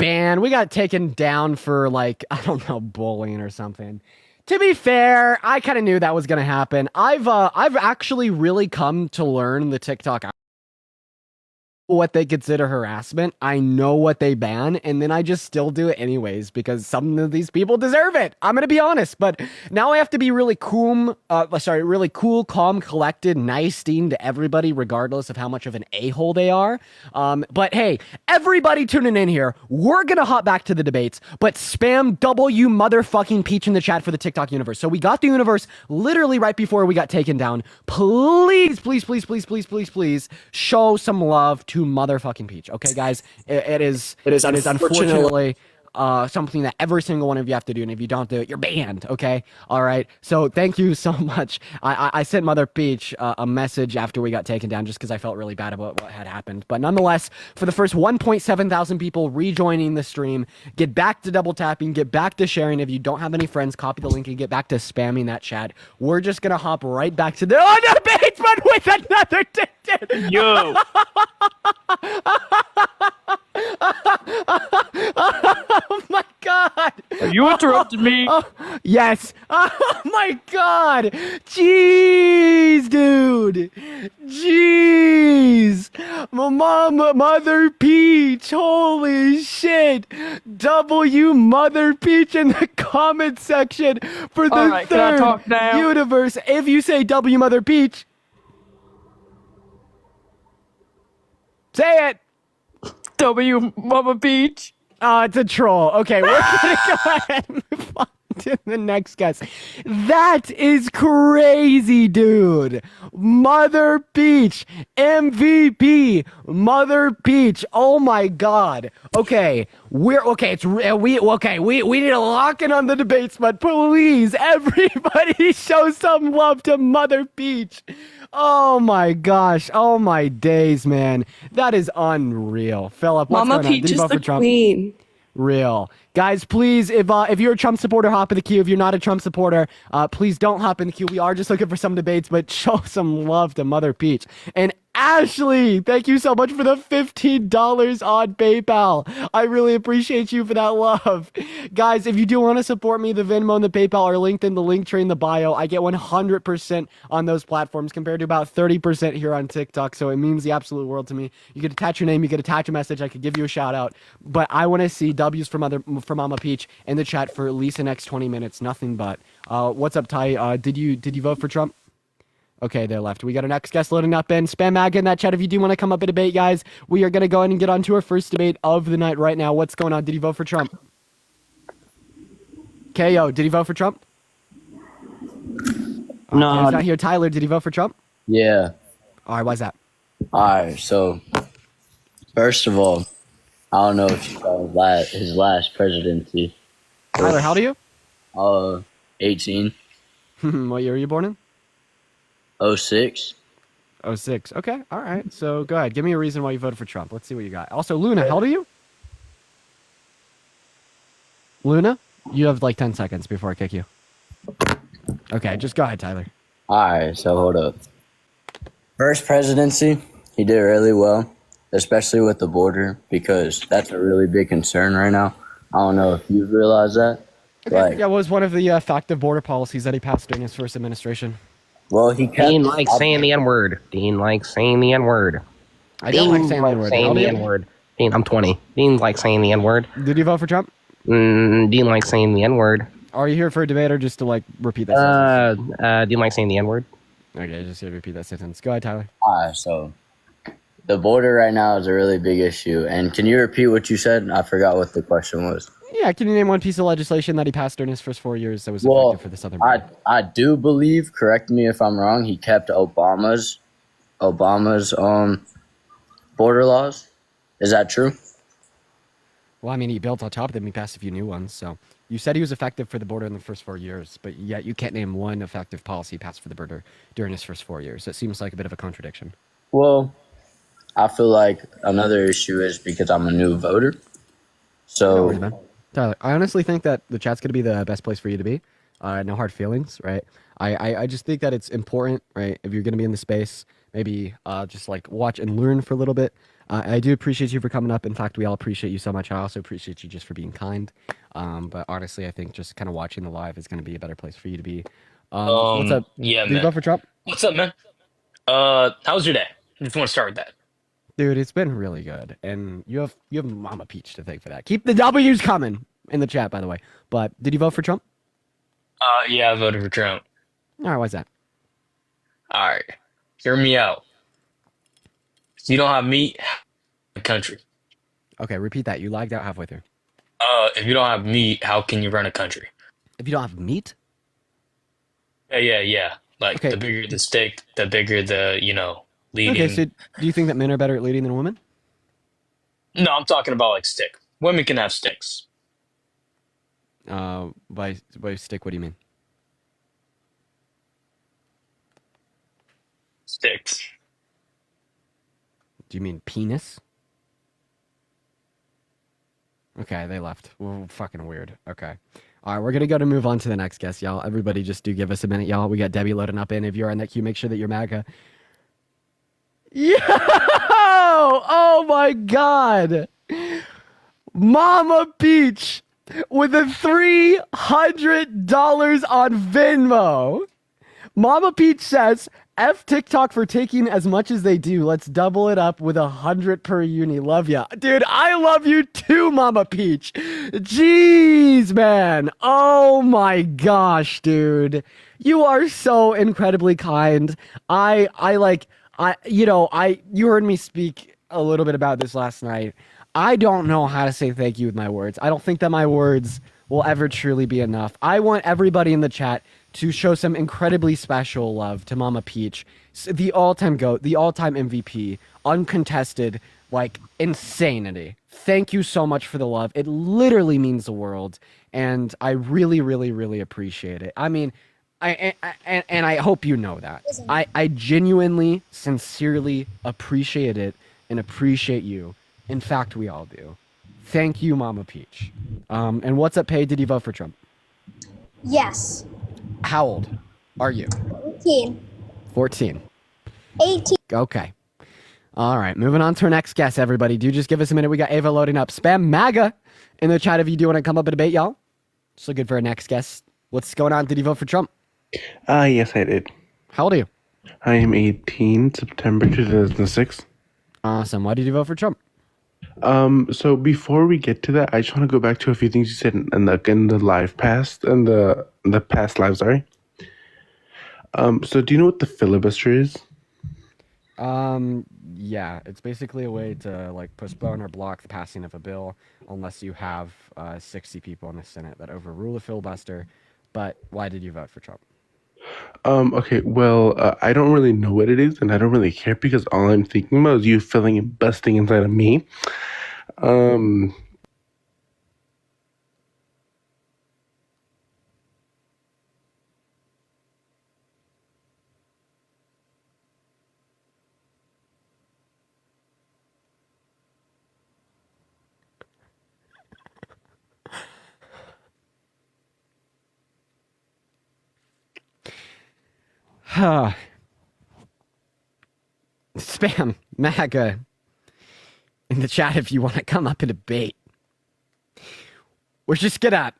banned. We got taken down for like, I don't know, bullying or something. To be fair, I kind of knew that was gonna happen. I've actually really come to learn the TikTok what they consider harassment. I know what they ban, and then I just still do it anyways because some of these people deserve it. I'm gonna be honest, but now I have to be really cool, really cool, calm, collected, nice, steam to everybody, regardless of how much of an a-hole they are. But hey, everybody tuning in here, we're gonna hop back to the debates, but spam W motherfucking Peach in the chat for the TikTok universe. So we got the universe literally right before we got taken down. Please, please, please, please, please, please, please show some love to motherfucking Peach. Okay, guys, it is unfortunately something that every single one of you have to do, and if you don't do it, you're banned. Okay, all right. So thank you so much. I sent Mother Peach a message after we got taken down, just because I felt really bad about what had happened. But nonetheless, for the first 1.7 thousand people rejoining the stream, get back to double tapping, get back to sharing. If you don't have any friends, copy the link and get back to spamming that chat. We're just gonna hop right back to the debates, but with another Yo. Oh my god! You interrupted me. Yes. Oh my god! Jeez, dude. Jeez. Mother Peach. Holy shit. W Mother Peach in the comment section for the Alright, can I talk now? universe. If you say W Mother Peach, say it. W Mama Peach. It's a troll. Okay, we're gonna go ahead and move on to the next guest. That is crazy, dude. Mother Peach, MVP, Mother Peach. Oh my God. Okay, we need to lock in on the debates, but please, everybody, show some love to Mother Peach. Oh my gosh. Oh my days, man. That is unreal. Philip, what's Mama going on? Peach Did you is vote the for Trump? queen. Real. Guys, please, if you're a Trump supporter, hop in the queue. If you're not a Trump supporter, please don't hop in the queue. We are just looking for some debates, but show some love to Mother Peach. And Ashley, thank you so much for the $15 on PayPal. I really appreciate you for that love. Guys, if you do want to support me, the Venmo and the PayPal are linked in the link tree in the bio. I get 100% on those platforms compared to about 30% here on TikTok, so it means the absolute world to me. You could attach your name, you could attach a message, I could give you a shout out, but I want to see W's for Mama Peach in the chat for at least the next 20 minutes, nothing but. What's up, Ty? Did you vote for Trump? Okay, they're left. We got our next guest loading up in. Spam mag in that chat if you do want to come up and debate, guys. We are going to go ahead and get on to our first debate of the night right now. What's going on? Did you vote for Trump? KO, did he vote for Trump? No. He's not here. Tyler, did he vote for Trump? Yeah. All right, why's that? Alright, so first of all, I don't know if you saw his last presidency. Tyler, how old are you? 18. What year were you born in? 06. 06. Okay, all right. So go ahead. Give me a reason why you voted for Trump. Let's see what you got. Also, Luna, how old are you? Luna, you have like 10 seconds before I kick you. Okay, just go ahead, Tyler. Alright, so hold up. First presidency, he did really well, especially with the border, because that's a really big concern right now. I don't know if you realize that. Okay. Yeah, it was one of the effective border policies that he passed during his first administration. Well, he kept... Dean likes saying the N-word. Dean likes saying the N-word. I don't like saying the N-word. Saying the N-word. Dean, I'm 20. Dean likes saying the N-word. Did you vote for Trump? Dean likes saying the N-word. Are you here for a debate or just to like repeat that sentence? Dean likes saying the N-word. Okay, just here to repeat that sentence. Go ahead, Tyler. Alright, so the border right now is a really big issue. And can you repeat what you said? I forgot what the question was. Yeah, can you name one piece of legislation that he passed during his first 4 years that was effective for the southern border? I do believe, correct me if I'm wrong, he kept Obama's border laws. Is that true? Well, I mean, he built on top of them. He passed a few new ones. So you said he was effective for the border in the first 4 years, but yet you can't name one effective policy passed for the border during his first 4 years. It seems like a bit of a contradiction. Well, I feel like another issue is because I'm a new voter. So, No worries, man. Tyler, I honestly think that the chat's going to be the best place for you to be. No hard feelings, right? I just think that it's important, right? If you're going to be in the space, maybe just like watch and learn for a little bit. I do appreciate you for coming up. In fact, we all appreciate you so much. I also appreciate you just for being kind. But honestly, I think just kind of watching the live is going to be a better place for you to be. What's up? Yeah, Did you man. vote for Trump? What's up, man? How was your day? I just want to start with that. Dude, it's been really good, and you have Mama Peach to thank for that. Keep the W's coming in the chat, by the way. But did you vote for Trump? Yeah, I voted for Trump. All right, why's that? All right, hear me out. If you don't have meat, the country. Okay, repeat that. You lagged out halfway through. If you don't have meat, how can you run a country? If you don't have meat, Yeah. Like okay, the bigger the stick, the bigger the okay. leading. So do you think that men are better at leading than women? No, I'm talking about like stick. Women can have sticks. By stick, what do you mean? Sticks. Do you mean penis? Okay, they left. Well, fucking weird. Okay. All right, we're going to move on to the next guest, y'all. Everybody just do give us a minute, y'all. We got Debbie loading up in. If you're on that queue, make sure that you're MAGA. Yo! Oh my God! Mama Peach with a $300 on Venmo. Mama Peach says, F TikTok for taking as much as they do. Let's double it up with 100 per uni. Love ya. Dude, I love you too, Mama Peach. Jeez, man. Oh my gosh, dude. You are so incredibly kind. You heard me speak a little bit about this last night. I don't know how to say thank you with my words. I don't think that my words will ever truly be enough. I want everybody in the chat to show some incredibly special love to Mama Peach, the all-time GOAT, the all-time MVP, uncontested, like insanity. Thank you so much for the love. It literally means the world, and I really, really, really appreciate it. I mean, I hope you know that. I genuinely, sincerely appreciate it and appreciate you. In fact, we all do. Thank you, Mama Peach. And what's up, Paige? Did you vote for Trump? Yes. How old are you? 18. 14. 18. Okay. All right. Moving on to our next guest, everybody. Do just give us a minute. We got Ava loading up. Spam MAGA in the chat if you do want to come up and debate, y'all. So good for our next guest. What's going on? Did you vote for Trump? Yes, I did. How old are you? I am 18, September 2006. Awesome. Why did you vote for Trump? So before we get to that, I just want to go back to a few things you said in the live past, in the past live, sorry. So do you know what the filibuster is? Yeah, it's basically a way to like postpone or block the passing of a bill unless you have 60 people in the Senate that overrule a filibuster. But why did you vote for Trump? Okay, well, I don't really know what it is, and I don't really care because all I'm thinking about is you filling and busting inside of me. Spam MAGA in the chat if you want to come up and debate. We're just gonna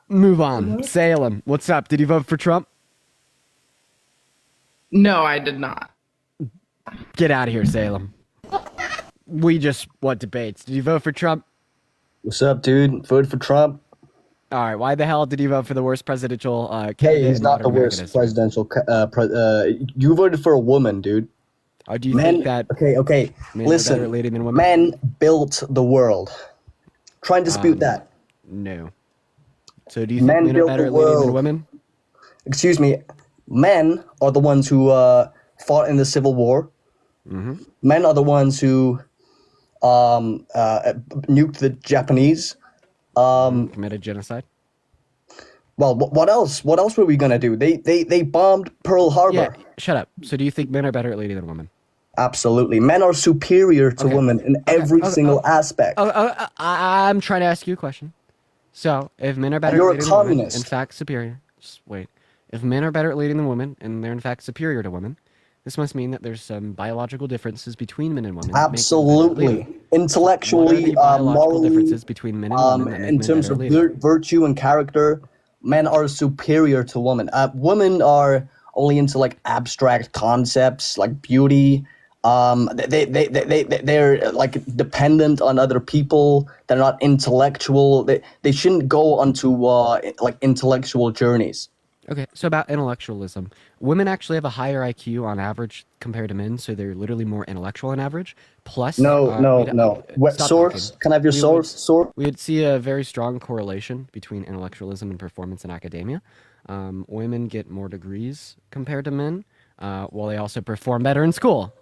move on. Salem, what's up? Did you vote for Trump? No, I did not. Get out of here, Salem. We just want debates. Did you vote for Trump? What's up, dude? Voted for Trump. All right. Why the hell did you vote for the worst presidential candidate? Hey, he's in not the modern worst American history? presidential. You voted for a woman, dude. Or do you think that Okay. men are better Listen, at leading than women? men built the world. Try and dispute that. No. So do you think Men men are built better the at leading than world. women? Excuse me. Men are the ones who fought in the Civil War. Mm-hmm. Men are the ones who nuked the Japanese. Committed genocide? Well, what else? What else were we gonna do? They bombed Pearl Harbor. Yeah. Shut up. So do you think men are better at leading than women? Absolutely. Men are superior to Okay. women in every Okay. single aspect. I'm trying to ask you a question. So, if men are better You're at a leading than women, communist. in fact superior, just wait. If men are better at leading than women, and they're in fact superior to women, This must mean that there's some biological differences between men and women. that make them better Absolutely. leaders. What are Intellectually, the biological morally, differences between men and women that make in men terms better of leaders? virtue and character, men are superior to women. Women are only into like abstract concepts like beauty. They're like dependent on other people. They're not intellectual. They shouldn't go onto like intellectual journeys. Okay, so about intellectualism, women actually have a higher IQ on average compared to men, so they're literally more intellectual on average. Plus, No. What stop source? talking. Can I have your We source? Source? we would see a very strong correlation between intellectualism and performance in academia. Women get more degrees compared to men, while they also perform better in school.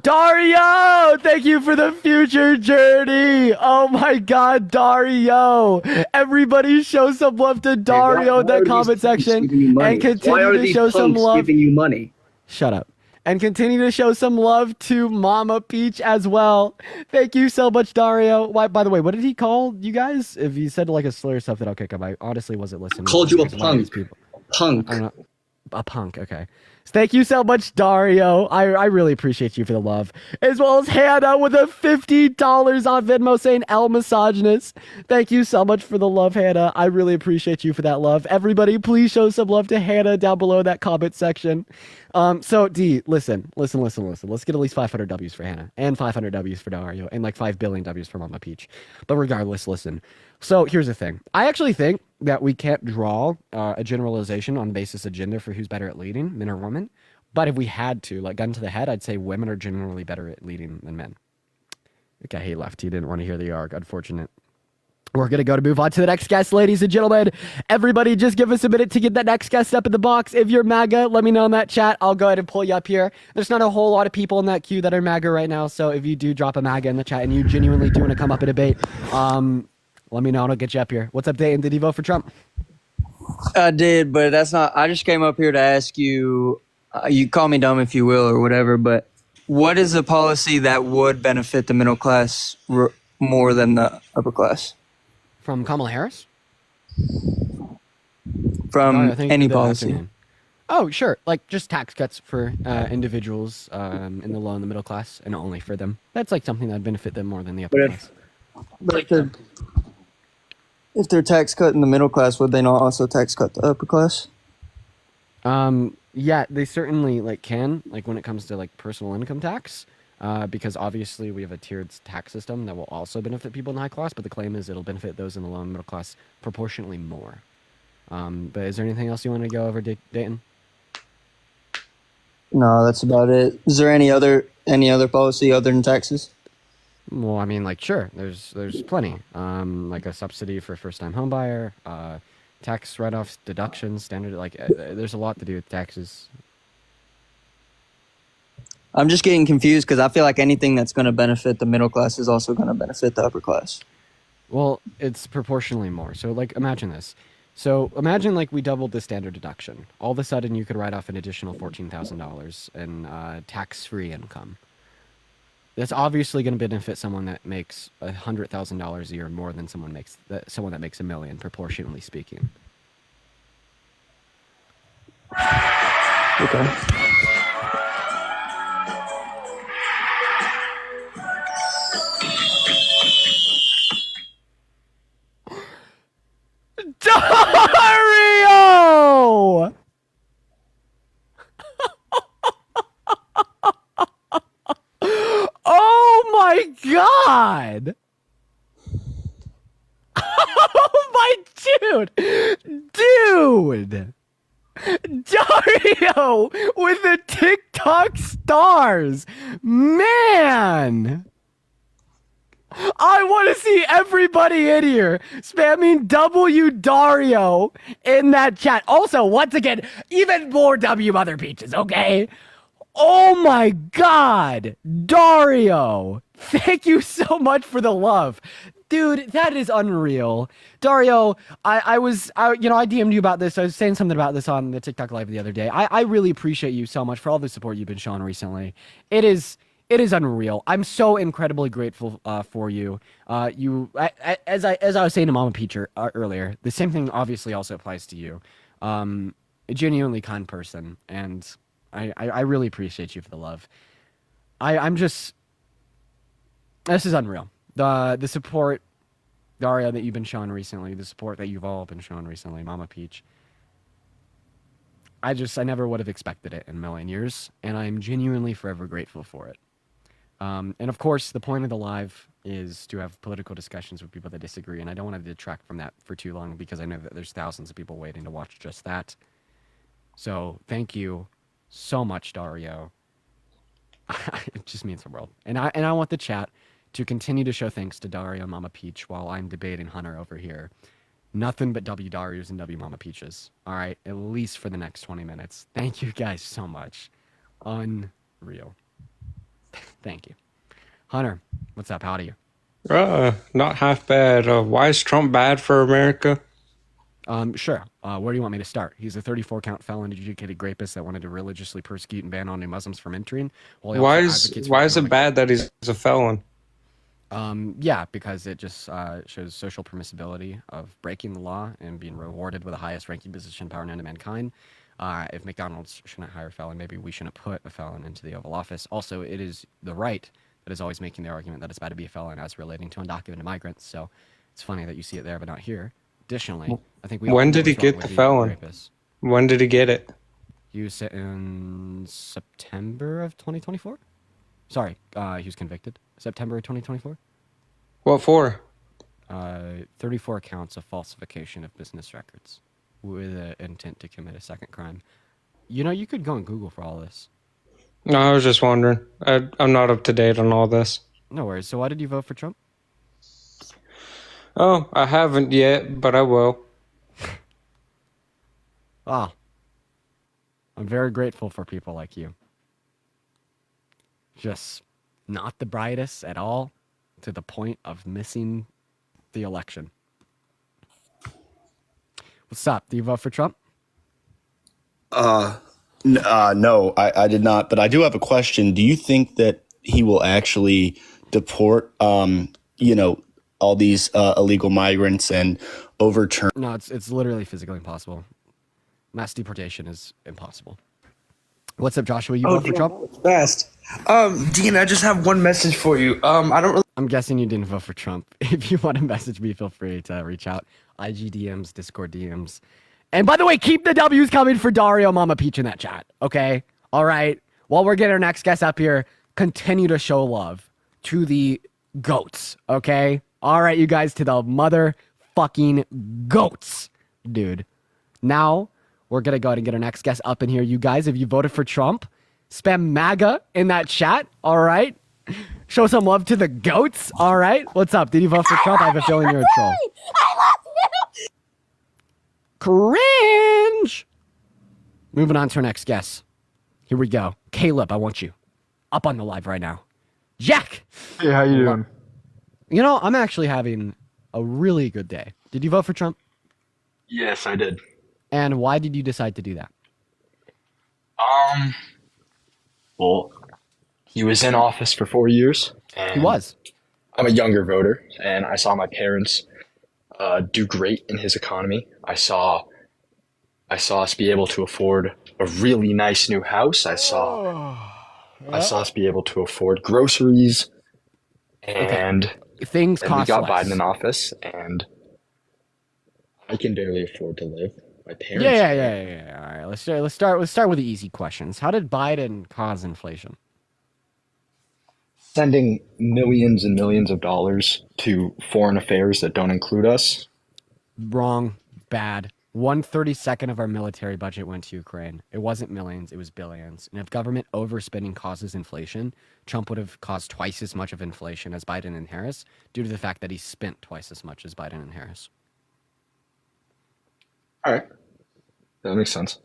Dario, thank you for the future journey. Oh my God, Dario! Everybody, show some love to Dario in that comment section, and continue to show some love. you money? Shut up. And continue to show some love to Mama Peach as well. Thank you so much, Dario. Why, by the way, what did he call you guys? If he said like a slur or something, I'll kick him. I honestly wasn't listening. Called you a Because lot of these punk. people- Punk. I don't know. A punk, okay. Thank you so much, Dario. I really appreciate you for the love. As well as Hannah with a $50 on Venmo saying El Misogynist. Thank you so much for the love, Hannah. I really appreciate you for that love. Everybody, please show some love to Hannah down below in that comment section. So, D, listen. Let's get at least 500 W's for Hannah and 500 W's for Dario and like 5 billion W's for Mama Peach. But regardless, listen. So here's the thing. I actually think that we can't draw a generalization on the basis of gender for who's better at leading, men or women. But if we had to, like gun to the head, I'd say women are generally better at leading than men. Okay, he left. He didn't want to hear the arg. Unfortunate. We're going to move on to the next guest, ladies and gentlemen. Everybody, just give us a minute to get that next guest up in the box. If you're MAGA, let me know in that chat. I'll go ahead and pull you up here. There's not a whole lot of people in that queue that are MAGA right now. So if you do drop a MAGA in the chat and you genuinely do want to come up and debate, let me know and I'll get you up here. What's up, Dayton? Did you vote for Trump? I did, but that's not. I just came up here to ask you. You call me dumb if you will, or whatever. But what is a policy that would benefit the middle class more than the upper class? From Kamala Harris? From I think any the policy. afternoon. Oh, sure. Like just tax cuts for individuals in the low and the middle class, and only for them. That's like something that would benefit them more than the upper class. But if they're tax cut in the middle class, would they not also tax cut the upper class? Yeah, they certainly like can, like when it comes to like personal income tax, because obviously we have a tiered tax system that will also benefit people in the high class, but the claim is it'll benefit those in the low and middle class proportionately more. But is there anything else you want to go over, Dayton? No, that's about it. Is there any other policy other than taxes? Well, I mean, like, sure, there's plenty. Like a subsidy for first-time homebuyer, tax write-offs, deductions, standard. Like, there's a lot to do with taxes. I'm just getting confused because I feel like anything that's going to benefit the middle class is also going to benefit the upper class. Well, it's proportionally more. So, like, imagine this. So, imagine, like, we doubled the standard deduction. All of a sudden, you could write off an additional $14,000 in tax-free income. That's obviously going to benefit someone that makes $100,000 a year more than someone that makes $1 million, proportionally speaking. Okay. Dario! Oh my God! Oh my dude! Dario with the TikTok stars! Man! I want to see everybody in here spamming W Dario in that chat. Also, once again, even more W Mother Peaches, okay? Oh my God, Dario! Thank you so much for the love. Dude, that is unreal. Dario, I DM'd you about this. I was saying something about this on the TikTok live the other day. I really appreciate you so much for all the support you've been showing recently. It is unreal. I'm so incredibly grateful for you. As I was saying to Mama Peach earlier, the same thing obviously also applies to you. A genuinely kind person, and I really appreciate you for the love. I'm just, this is unreal. The support, Dario, that you've been shown recently, the support that you've all been shown recently, Mama Peach. I never would have expected it in a million years, and I'm genuinely forever grateful for it. And of course, the point of the live is to have political discussions with people that disagree, and I don't want to detract from that for too long because I know that there's thousands of people waiting to watch just that. So thank you so much, Dario. It just means the world. And I want the chat to continue to show thanks to Dario and Mama Peach while I'm debating Hunter over here. Nothing but W Darios and W Mama Peaches. All right, at least for the next 20 minutes. Thank you guys so much. Unreal. Thank you. Hunter, what's up? How do you? Not half bad. Why is Trump bad for America? Sure. Where do you want me to start? He's a 34 count felon, educated rapist that wanted to religiously persecute and ban all new Muslims from entering. Why is it bad that he's a felon? Yeah, because it just shows social permissibility of breaking the law and being rewarded with the highest ranking position, power known to mankind. If McDonald's shouldn't hire a felon, maybe we shouldn't put a felon into the Oval Office. Also, it is the right that is always making the argument that it's bad to be a felon as relating to undocumented migrants. So it's funny that you see it there, but not here. Additionally, I think we. When did he get the felon? When did he get it? He was in September of 2024. Sorry, he was convicted September of 2024. What for? 34 counts of falsification of business records with an intent to commit a second crime. You know, you could go on Google for all this. No, I was just wondering. I'm not up to date on all this. No worries. So why did you vote for Trump? Oh, I haven't yet, but I will. Ah, I'm very grateful for people like you. Just not the brightest at all, to the point of missing the election. What's up? Do you vote for Trump? No, I did not. But I do have a question. Do you think that he will actually deport, all these illegal migrants and overturn? No, it's literally physically impossible. Mass deportation is impossible. What's up, Joshua? You vote for Trump? Fast. Dean, I just have one message for you. I'm guessing you didn't vote for Trump. If you want to message me, feel free to reach out. IG DMs, Discord DMs. And by the way, keep the W's coming for Dario, Mama Peach in that chat. Okay? All right. While we're getting our next guest up here, continue to show love to the goats. Okay? All right, you guys, to the motherfucking goats, dude. Now, we're going to go ahead and get our next guest up in here. You guys, if you voted for Trump, spam MAGA in that chat. All right? Show some love to the goats. All right? What's up? Did you vote for Trump? I have a feeling you're a troll. I love you. Cringe. Moving on to our next guest. Here we go. Caleb, I want you up on the live right now. Jack. Hey, how you doing? You know, I'm actually having a really good day. Did you vote for Trump? Yes, I did. And why did you decide to do that? Well, he was in office for 4 years. And He was. I'm a younger voter, and I saw my parents do great in his economy. I saw us be able to afford a really nice new house. I saw us be able to afford groceries, and things we cost got less. Biden in office, and I can barely afford to live. My parents. Yeah. All right, let's start with the easy questions. How did Biden cause inflation? Sending millions and millions of dollars to foreign affairs that don't include us. Wrong. Bad. 1/32 of our military budget went to Ukraine. It wasn't millions, it was billions. And if government overspending causes inflation, Trump would have caused twice as much of inflation as Biden and Harris due to the fact that he spent twice as much as Biden and Harris. All right. That makes sense.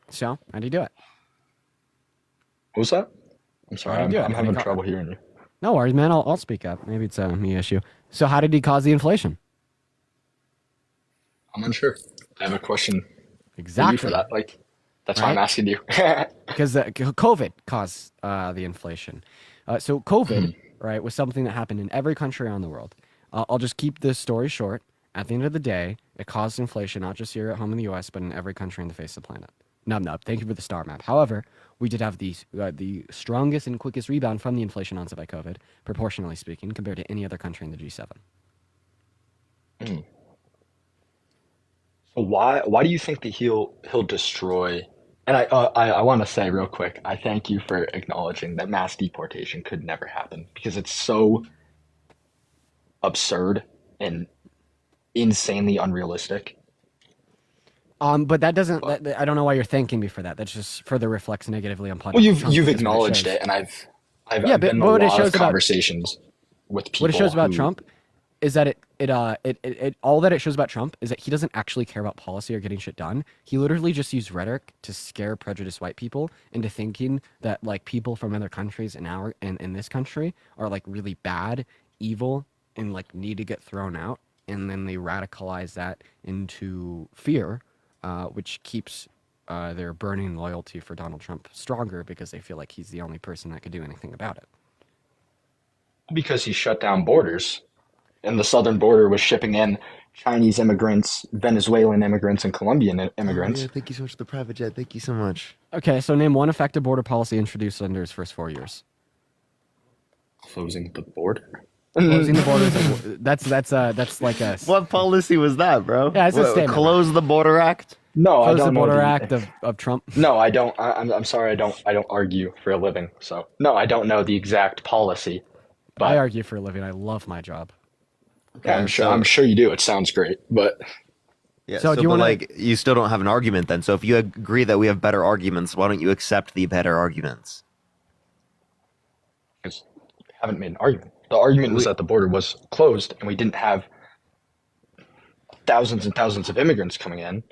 So, how do you do it? What was that? I'm sorry. How'd he do it? I'm How'd he having ca- trouble hearing you. No worries, man. I'll speak up. Maybe it's a me issue. So how did he cause the inflation? I'm unsure. I have a question for Exactly. you for that. That's why I'm Right? asking you. Because COVID caused the inflation. So COVID, right, was something that happened in every country around the world. I'll just keep this story short. At the end of the day, it caused inflation, not just here at home in the U.S., but in every country on the face of the planet. Nub nub. Thank you for the star map. However, we did have the strongest and quickest rebound from the inflation onset by COVID, proportionally speaking, compared to any other country in the G7. So why do you think that he'll destroy? And I want to say real quick, I thank you for acknowledging that mass deportation could never happen because it's so absurd and insanely unrealistic. But that doesn't. I don't know why you're thanking me for that. That's just further reflects negatively on Well, Trump. you've That's what acknowledged shows. it, and I've Yeah, been in a but what it lot shows of about- conversations with people. What it shows about who- Trump is that it all that it shows about Trump is that he doesn't actually care about policy or getting shit done. He literally just used rhetoric to scare prejudiced white people into thinking that like people from other countries in this country are like really bad, evil, and like need to get thrown out. And then they radicalize that into fear, which keeps their burning loyalty for Donald Trump stronger because they feel like he's the only person that could do anything about it. Because he shut down borders, and the southern border was shipping in Chinese immigrants, Venezuelan immigrants, and Colombian immigrants. Oh, yeah, thank you so much for the private jet. Thank you so much. Okay, so name one effective border policy introduced under his first 4 years. Closing the border. Closing the borders. That's like a. What policy was that, bro? Yeah, it's a statement. Close the Border Act? No, I Close don't the know border the- act of Trump. No, I don't. I'm sorry. I don't argue for a living. So no, I don't know the exact policy. But I argue for a living. I love my job. yeah, I'm sure you do. It sounds great, but Yeah, So so, do you but wanna- like, you still don't have an argument then. So if you agree that we have better arguments, why don't you accept the better arguments? because I haven't made an argument. The argument was that the border was closed and we didn't have thousands and thousands of immigrants coming in.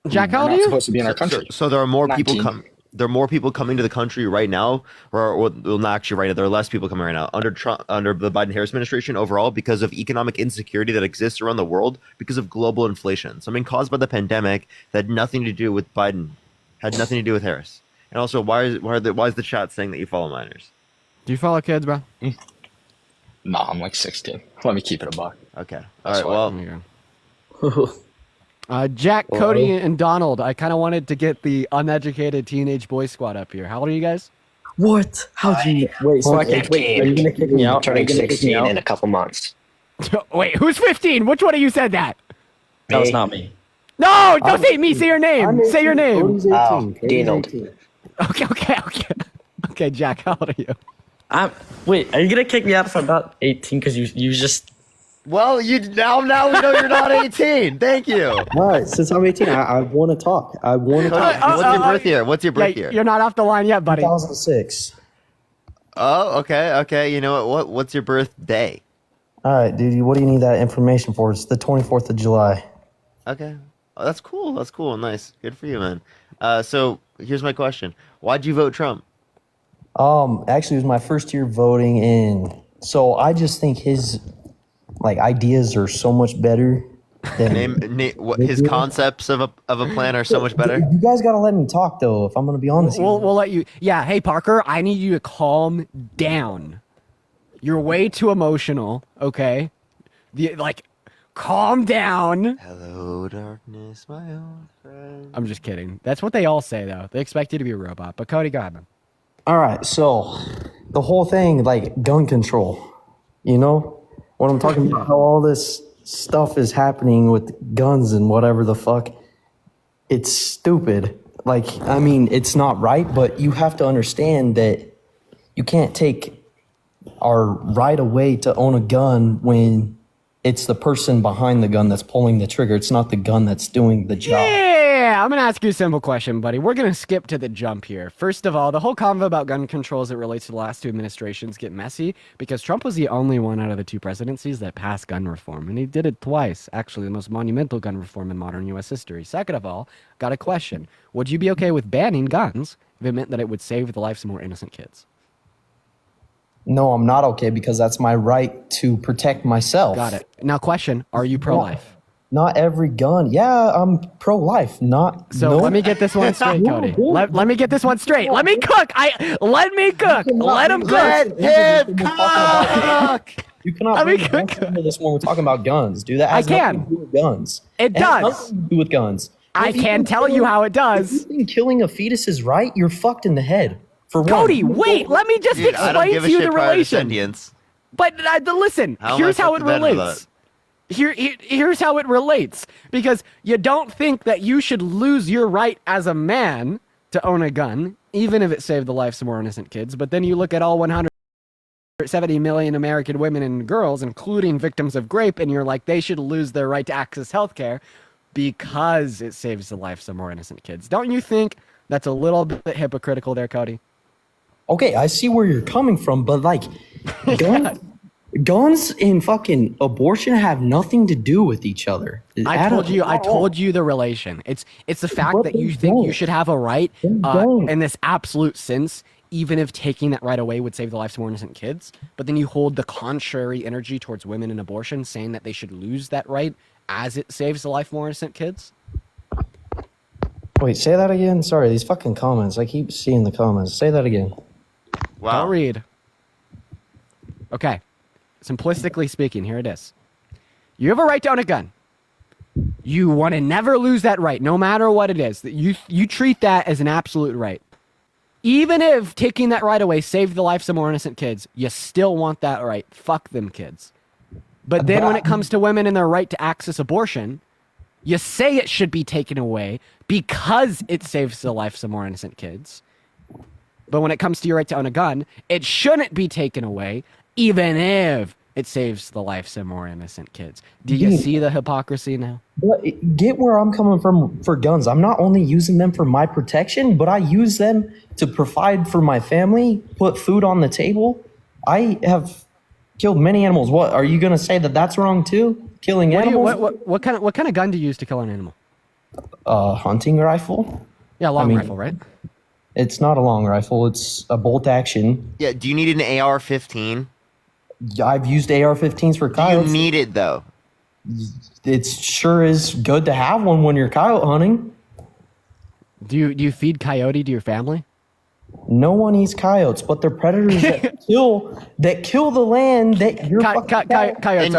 Jack, how They're old not are you? supposed to be in our country. So there are more people 19. There are more people coming to the country right now, or well, not actually right now. There are less people coming right now under Trump, under the Biden-Harris administration overall, because of economic insecurity that exists around the world because of global inflation, something caused by the pandemic that had nothing to do with Biden, had nothing to do with Harris. And also, why is the chat saying that you follow minors? Do you follow kids, bro? Nah, I'm like 16. Let me keep it a buck. Okay. All That's right. why. Well, There you go. Jack, Cody, and Donald. I kind of wanted to get the uneducated teenage boy squad up here. How old are you guys? What? How'd you wait? So I can't wait. Are you gonna kick me out? Are you Turning gonna kick me 16 out? in a couple months. Wait, who's 15? Which one of you said that? That was not me. No, don't say me. Say your name. Say your name. Cody's 18. Oh, Cody's Donald. 18. Okay. Okay, Jack, how old are you? Wait, are you gonna kick me out if I'm not 18? Because you just. well, you now we know you're not 18. Thank you. All right, since I'm 18, I want to talk. I want to talk. What's your birth year? What's your birth Yeah, year? you're not off the line yet, buddy. 2006. Oh, okay. You know what? What's your birthday? All right, dude. What do you need that information for? It's the 24th of July. Okay. Oh, that's cool. That's cool. Nice. Good for you, man. So here's my question: why'd you vote Trump? Actually, it was my first year voting in. So I just think his ideas are so much better than Name what his concepts of a plan are so much better. You guys gotta let me talk though. If I'm gonna be honest, We'll let you. Yeah. Hey, Parker, I need you to calm down. You're way too emotional. Okay. Calm down. Hello, darkness, my old friend. I'm just kidding. That's what they all say, though. They expect you to be a robot. But Cody, go ahead, man. All right, so the whole thing, gun control, when I'm talking about how all this stuff is happening with guns and whatever the fuck, it's stupid. It's not right, but you have to understand that you can't take our right away to own a gun when it's the person behind the gun that's pulling the trigger. It's not the gun that's doing the job. Yeah, I'm going to ask you a simple question, buddy. We're going to skip to the jump here. First of all, the whole convo about gun control as it relates to the last two administrations get messy because Trump was the only one out of the two presidencies that passed gun reform, and he did it twice. Actually, the most monumental gun reform in modern U.S. history. Second of all, got a question. Would you be okay with banning guns if it meant that it would save the lives of more innocent kids? No, I'm not okay because that's my right to protect myself. Got it. Now, question, are you pro-life? Not every gun. Yeah, I'm pro-life. Not. So no. let me get this one straight, Cody. Let me get this one straight. Let me cook. Let me cook. Let him cook. Let him cook. You cannot bring guns into this when we're talking about guns, dude. That has I can. nothing to do with guns. It has does. nothing to do with guns. I can't tell you how it does. If you think killing a fetus is right, you're fucked in the head. For Cody, one. wait, let me just Dude, I don't explain give a to you shit the prior to relation. sentience. But listen, How am I here's how it fucking better than relates. Here's how it relates. Because you don't think that you should lose your right as a man to own a gun, even if it saved the lives of more innocent kids. But then you look at all 170 million American women and girls, including victims of rape, and you're like, they should lose their right to access health care because it saves the lives of more innocent kids. Don't you think that's a little bit hypocritical there, Cody? Okay, I see where you're coming from, but like, guns and fucking abortion have nothing to do with each other. I told you the relation. It's the fact that you think you should have a right in this absolute sense, even if taking that right away would save the lives of more innocent kids. But then you hold the contrary energy towards women and abortion, saying that they should lose that right as it saves the life of more innocent kids. Wait, say that again. Sorry, these fucking comments. I keep seeing the comments. Say that again. Wow. Don't read. Okay. Simplistically speaking, here it is. You have a right to own a gun. You want to never lose that right, no matter what it is. You treat that as an absolute right. Even if taking that right away saved the lives of more innocent kids, you still want that right. Fuck them kids. But then when it comes to women and their right to access abortion, you say it should be taken away because it saves the lives of more innocent kids. But when it comes to your right to own a gun, it shouldn't be taken away, even if it saves the lives of more innocent kids. Do you see the hypocrisy now? But get where I'm coming from for guns. I'm not only using them for my protection, but I use them to provide for my family, put food on the table. I have killed many animals. What are you going to say that that's wrong too? Killing animals? What kind of gun do you use to kill an animal? Hunting rifle. Yeah, long rifle, right? It's not a long rifle. It's a bolt action. Yeah. Do you need an AR-15? I've used AR-15s for coyotes. Do you need it though? It sure is good to have one when you're coyote hunting. Do you feed coyote to your family? No one eats coyotes, but they're predators that kill the land that you're coyotes.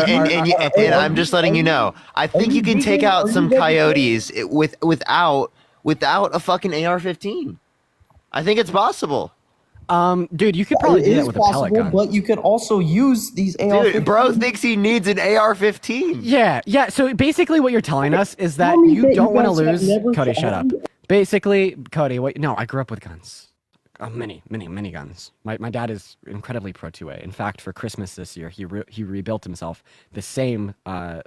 And I'm just letting you know. I think you can take out some coyotes without a fucking AR-15. I think it's possible. Dude, you could probably do that with a pellet gun. But you could also use these AR-15s. Dude, bro thinks he needs an AR-15. Yeah. So basically, what you're telling us is that you don't want to lose. Cody, shut up. Basically, Cody, wait. No, I grew up with guns. Many guns. My dad is incredibly pro 2A. In fact, for Christmas this year, he rebuilt himself the same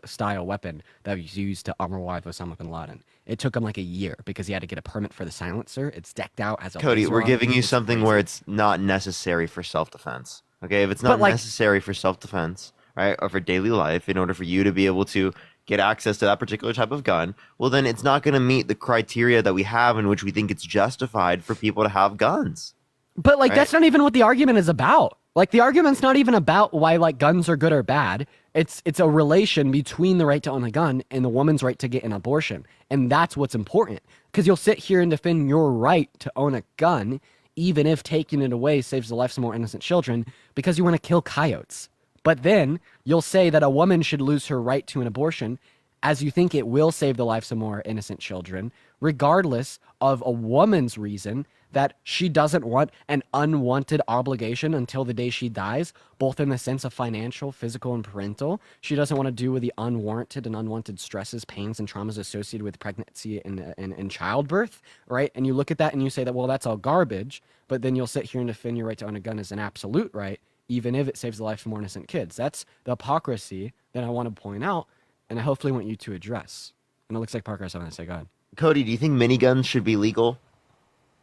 style weapon that was used to armor wipe Osama bin Laden. It took him like a year because he had to get a permit for the silencer. It's decked out as a Cody, laser we're on giving it. you It's something crazy. where it's not necessary for self-defense. Okay, if it's not necessary for self-defense, right, or for daily life, in order for you to be able to get access to that particular type of gun, well, then it's not going to meet the criteria that we have in which we think it's justified for people to have guns. But that's not even what the argument is about. Like, the argument's not even about why guns are good or bad. It's a relation between the right to own a gun and the woman's right to get an abortion. And that's what's important. Because you'll sit here and defend your right to own a gun, even if taking it away saves the lives of more innocent children, because you want to kill coyotes. But then you'll say that a woman should lose her right to an abortion as you think it will save the lives of more innocent children, regardless of a woman's reason that she doesn't want an unwanted obligation until the day she dies, both in the sense of financial, physical, and parental. She doesn't want to do with the unwarranted and unwanted stresses, pains, and traumas associated with pregnancy and childbirth, right? And you look at that and you say that, well, that's all garbage, but then you'll sit here and defend your right to own a gun as an absolute right, even if it saves the life of more innocent kids. That's the hypocrisy that I want to point out, and I hopefully want you to address. And it looks like Parker has something to say. Go ahead. Cody, do you think miniguns should be legal?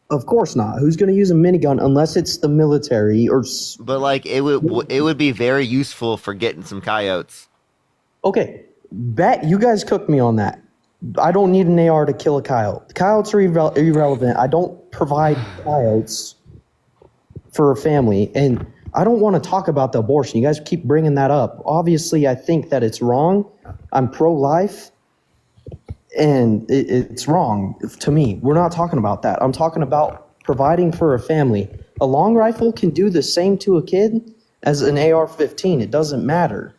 Of course not. Who's going to use a minigun unless it's the military or? But it would be very useful for getting some coyotes. Okay, bet you guys cooked me on that. I don't need an AR to kill a coyote. Coyotes are irrelevant. I don't provide coyotes for a family, and I don't want to talk about the abortion. You guys keep bringing that up. Obviously, I think that it's wrong. I'm pro-life. And it's wrong to me. We're not talking about that. I'm talking about providing for a family. A long rifle can do the same to a kid as an AR-15. It doesn't matter.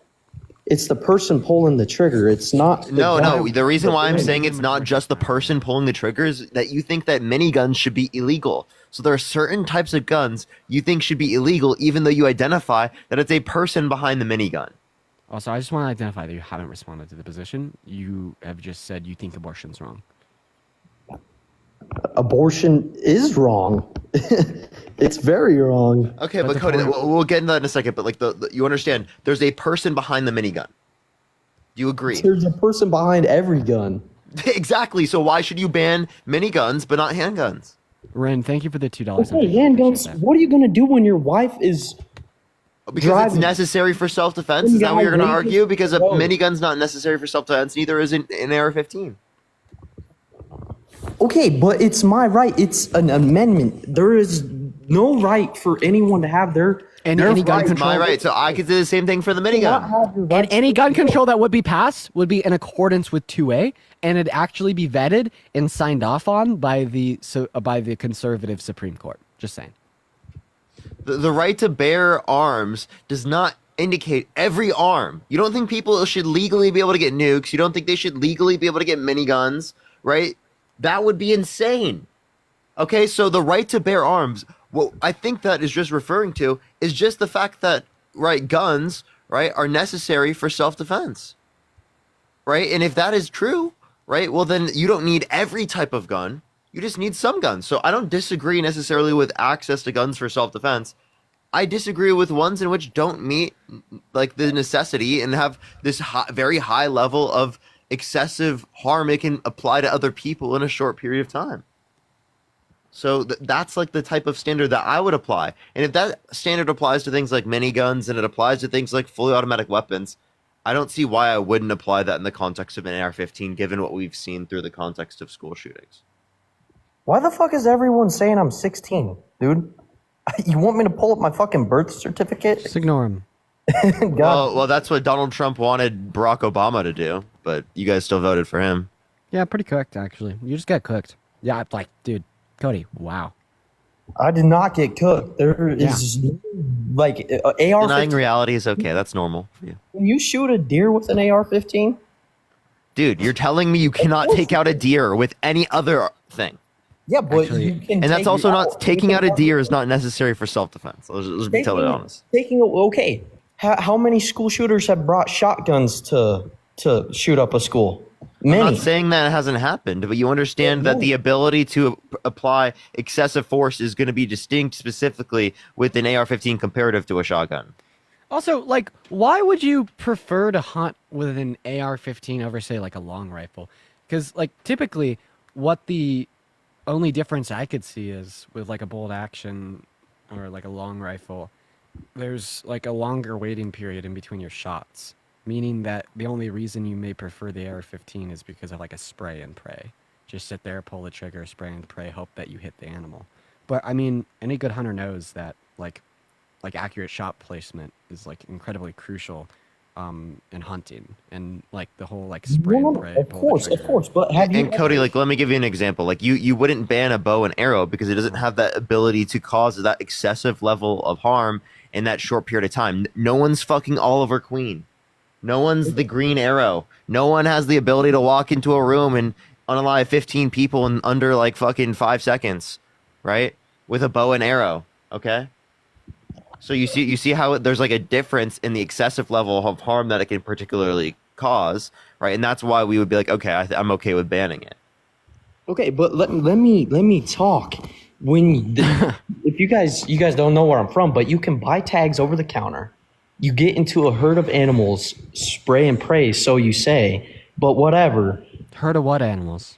It's the person pulling the trigger. It's not. No. The reason why I'm saying it's not just the person pulling the trigger is that you think that miniguns should be illegal. So there are certain types of guns you think should be illegal, even though you identify that it's a person behind the minigun. Also, I just want to identify that you haven't responded to the position. You have just said you think abortion's wrong. Abortion is wrong. It's very wrong. Okay, but Cody, we'll get into that in a second. But like you understand, there's a person behind the minigun. Do you agree? There's a person behind every gun. Exactly. So why should you ban miniguns but not handguns? Ren, thank you for the $2. Okay, handguns. What are you gonna do when your wife is? Because it's necessary for self-defense. Is that what you're going to argue? Because a minigun's not necessary for self-defense. Neither is an AR-15. Okay, but it's my right. It's an amendment. There is no right for anyone to have their any gun control. My right. So I could do the same thing for the minigun. And any gun control that would be passed would be in accordance with 2A, and it'd actually be vetted and signed off on by the conservative Supreme Court. Just saying. The right to bear arms does not indicate every arm. You don't think people should legally be able to get nukes. You don't think they should legally be able to get miniguns, right? That would be insane. Okay, so the right to bear arms, what I think that is just referring to is just the fact that, right, guns, right, are necessary for self-defense, right? And if that is true, right, well then you don't need every type of gun. You just need some guns. So I don't disagree necessarily with access to guns for self-defense. I disagree with ones in which don't meet like the necessity and have this very high level of excessive harm it can apply to other people in a short period of time. So that's like the type of standard that I would apply. And if that standard applies to things like miniguns and it applies to things like fully automatic weapons, I don't see why I wouldn't apply that in the context of an AR-15, given what we've seen through the context of school shootings. Why the fuck is everyone saying I'm 16, dude? You want me to pull up my fucking birth certificate? Just ignore him. Well, that's what Donald Trump wanted Barack Obama to do, but you guys still voted for him. Yeah, pretty cooked, actually. You just got cooked. Yeah, like, dude, Cody, wow. I did not get cooked. There is, like, AR-15. Denying reality is okay. That's normal for you. Can you shoot a deer with an AR-15? Dude, you're telling me you cannot take out a deer with any other thing. Yeah, but you can. And that's also not taking out a deer is not necessary for self-defense. Let's be totally honest. Okay. How many school shooters have brought shotguns to shoot up a school? Many. I'm not saying that it hasn't happened, but you understand that the ability to apply excessive force is going to be distinct specifically with an AR-15 comparative to a shotgun. Also, like, why would you prefer to hunt with an AR-15 over, say, like a long rifle? Because, like, typically what the only difference I could see is with like a bolt action or like a long rifle, there's like a longer waiting period in between your shots, meaning that the only reason you may prefer the AR-15 is because of like a spray and pray. Just sit there, pull the trigger, spray and pray, hope that you hit the animal. But I mean, any good hunter knows that like accurate shot placement is like incredibly crucial in hunting, and like the whole like spray and pray. Of course. But have you? And Cody, like, let me give you an example. Like, you wouldn't ban a bow and arrow because it doesn't have that ability to cause that excessive level of harm in that short period of time. No one's fucking Oliver Queen. No one's the Green Arrow. No one has the ability to walk into a room and unalive 15 people in under like fucking 5 seconds, right? With a bow and arrow. Okay. So you see how there's like a difference in the excessive level of harm that it can particularly cause, right? And that's why we would be like, okay, I'm okay with banning it. Okay, but let me talk. If you guys don't know where I'm from, but you can buy tags over the counter. You get into a herd of animals, spray and pray, so you say. But whatever. Herd of what animals?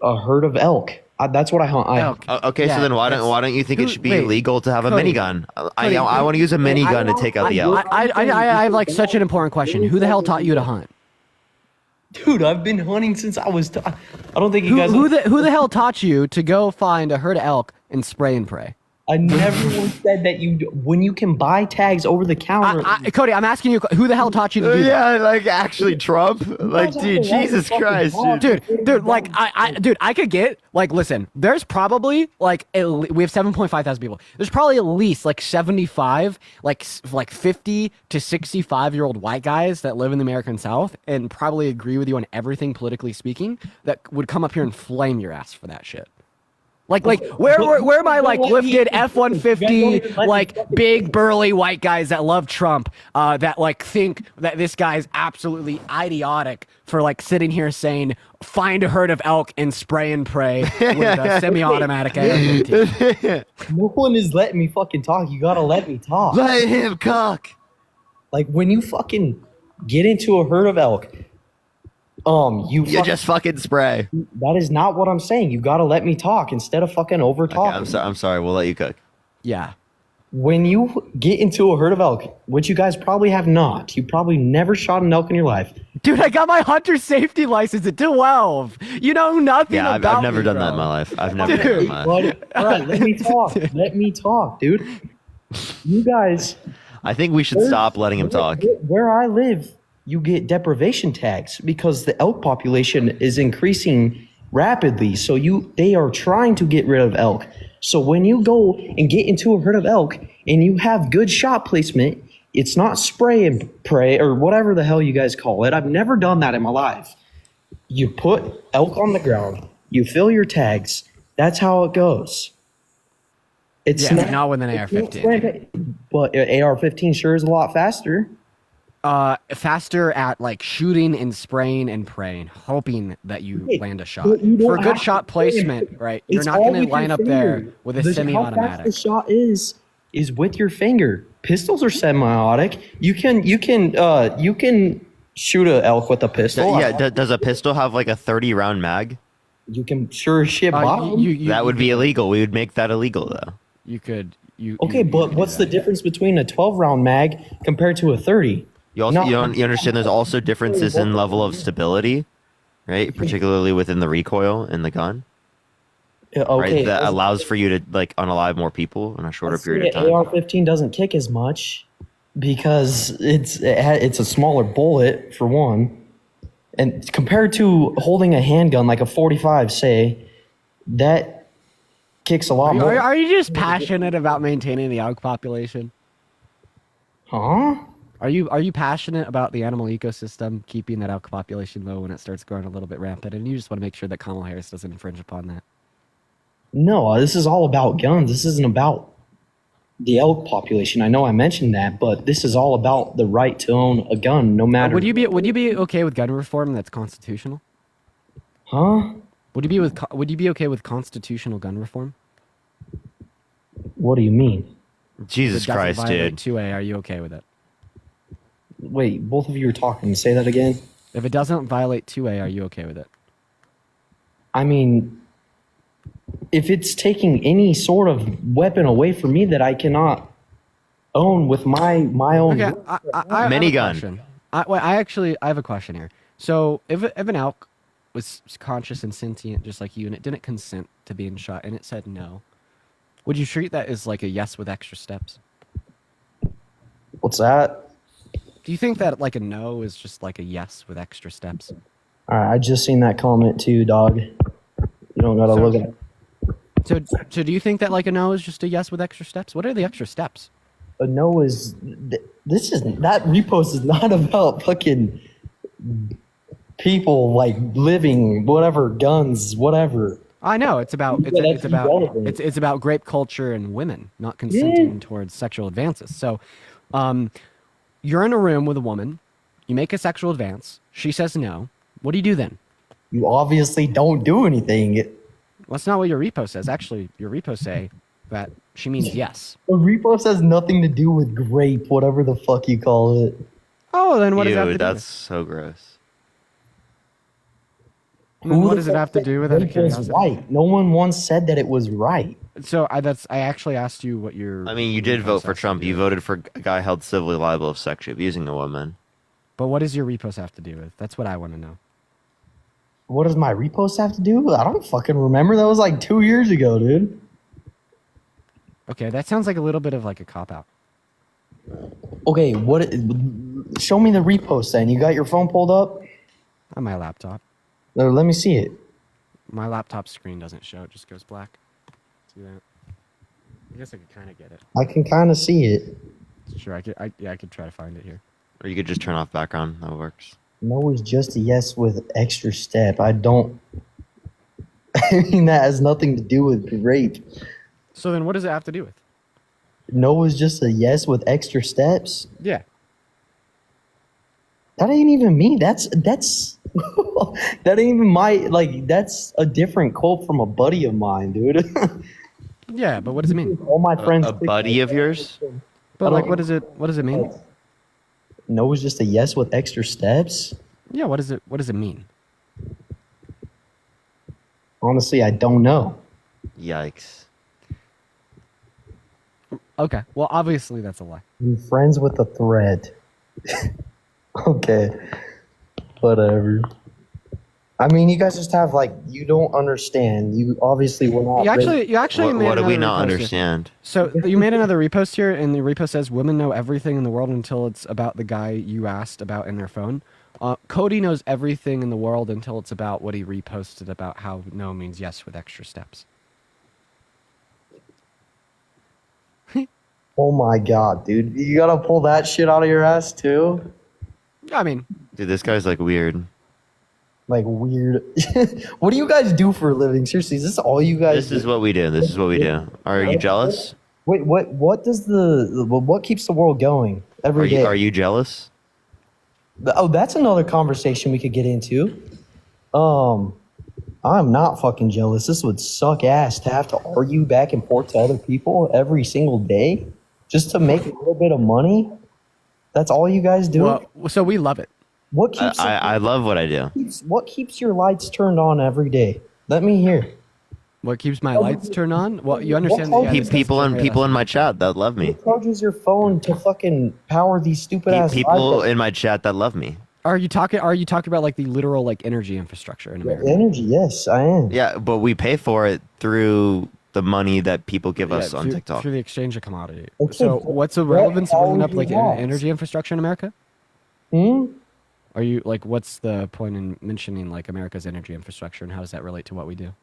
A herd of elk. That's what I hunt. Okay, yeah, so then why don't you think it should be illegal to have a minigun? I want to use a minigun to take out the elk. I have like such an important question. Who the hell taught you to hunt? Dude, I've been hunting since I was. I don't think you guys. Who the hell taught you to go find a herd of elk and spray and pray? I never once said that when you can buy tags over the counter. Cody, I'm asking you, who the hell taught you to do that? Yeah, like actually Trump. Like, dude, Jesus Christ, dude, like I could get like, listen, there's probably like we have 7.5 thousand people. There's probably at least like 75, like 50 to 65-year-old white guys that live in the American South and probably agree with you on everything politically speaking that would come up here and flame your ass for that shit. Like where my like lifted F-150 like big burly white guys that love Trump that like think that this guy's absolutely idiotic for like sitting here saying find a herd of elk and spray and pray with a semi-automatic AR-15. No one is letting me fucking talk. You gotta let me talk. Let him cock. Like when you fucking get into a herd of elk, you just fucking spray. That is not what I'm saying. You gotta let me talk instead of fucking over talking. Okay, I'm sorry. We'll let you cook. Yeah. When you get into a herd of elk, which you guys probably have not, you probably never shot an elk in your life. Dude, I got my hunter safety license at 12. You know nothing about I've never done that in my life. I've never done that in my life. All right, let me talk. Let me talk, dude. You guys. I think we should stop letting him talk. Where I live, you get deprivation tags because the elk population is increasing rapidly. So they are trying to get rid of elk. So when you go and get into a herd of elk and you have good shot placement, it's not spray and pray or whatever the hell you guys call it. I've never done that in my life. You put elk on the ground, you fill your tags. That's how it goes. It's not with an AR-15. But AR-15 sure is a lot faster. Faster at like shooting and spraying and praying, hoping that you land a shot. For good shot placement, right? You're not going to line up there with a semi-automatic. How fast the shot is with your finger. Pistols are semi-automatic. You can shoot an elk with a pistol. Yeah, does a pistol have like a 30-round mag? You can sure as shit bottom. That would be illegal. We would make that illegal though. Okay, but what's the difference between a 12-round mag compared to a 30? You understand there's also differences in level of stability, right? Particularly within the recoil in the gun. Okay, right? That allows for you to like unalive more people in a shorter period of time. AR-15 doesn't kick as much because it's a smaller bullet for one, and compared to holding a handgun like a 45, say, that kicks a lot more. Are you just passionate about maintaining the elk population? Huh? Are you passionate about the animal ecosystem, keeping that elk population low when it starts growing a little bit rampant, and you just want to make sure that Kamala Harris doesn't infringe upon that? No, this is all about guns. This isn't about the elk population. I know I mentioned that, but this is all about the right to own a gun, no matter. Would you be okay with gun reform that's constitutional? Huh? Would you be okay with constitutional gun reform? What do you mean? Jesus Christ, dude. 2A, are you okay with it? Wait, both of you are talking. Say that again. If it doesn't violate 2A, are you okay with it? I mean, if it's taking any sort of weapon away from me that I cannot own with my own. Okay, I minigun. I have a question here. So if an elk was conscious and sentient just like you, and it didn't consent to being shot, and it said no, would you treat that as like a yes with extra steps? What's that? Do you think that like a no is just like a yes with extra steps? All right, I just seen that comment too, dog. You don't gotta look at it. So do you think that like a no is just a yes with extra steps? What are the extra steps? A no is that repost is not about fucking people like living whatever guns whatever. I know it's about it's about grape culture and women not consenting towards sexual advances. So, you're in a room with a woman, you make a sexual advance, she says no. What do you do then? You obviously don't do anything. Well, that's not what your repo says. Actually, your repo say that she means yes. A repost has nothing to do with grape, whatever the fuck you call it. Oh, then what does that have to do that's with? so gross. What does it have to do with it? It was right. No one once said that it was right. So I actually asked you what your. I mean, you did vote for Trump. You voted for a guy held civilly liable of sexually abusing a woman. But what does your repost have to do with? That's what I want to know. What does my repost have to do with? I don't fucking remember. That was like 2 years ago, dude. Okay, that sounds like a little bit of like a cop out. Okay, show me the repost then. You got your phone pulled up? On my laptop. Let me see it. My laptop screen doesn't show; it just goes black. See that? I guess I could kind of get it. I can kind of see it. Sure, I could try to find it here. Or you could just turn off background. That works. No is just a yes with extra step. I don't. I mean, that has nothing to do with rape. So then, what does it have to do with? No is just a yes with extra steps. Yeah. That ain't even me. That's that ain't even my like. That's a different quote from a buddy of mine, dude. Yeah, but what does it mean? All my friends. A buddy of yours? But like, what does it mean? No is just a yes with extra steps. Yeah. What does it mean? Honestly, I don't know. Yikes. Okay. Well, obviously that's a lie. Be friends with a thread. Okay. Whatever. I mean, you guys just have like you don't understand. You obviously were not. You actually made What do we another not repost here. understand? So you made another repost here, and the repost says women know everything in the world until it's about the guy you asked about in their phone. Cody knows everything in the world until it's about what he reposted about how no means yes with extra steps. Oh my god, dude! You gotta pull that shit out of your ass too. I mean, dude, this guy's like weird. Like weird. What do you guys do for a living? Seriously, is this all you guys? This is what we do. This is what we do. Are you jealous? Wait, what does what keeps the world going every day? Are you jealous? Oh, that's another conversation we could get into. I'm not fucking jealous. This would suck ass to have to argue back and forth to other people every single day just to make a little bit of money. That's all you guys do? Well, so we love it. What keeps I love what I do. what keeps your lights turned on every day? Let me hear. What keeps my lights turned on? Well, you understand that People in my chat that love me. What charges your phone to fucking power these stupid ass People in my chat that love me. Are you talking about like the literal like energy infrastructure in America? Energy, yes, I am. Yeah, but we pay for it through the money that people give us on TikTok. Through the exchange of commodity. Okay, So what's the relevance of bringing up like energy infrastructure in America? Are you like, what's the point in mentioning like America's energy infrastructure and how does that relate to what we do?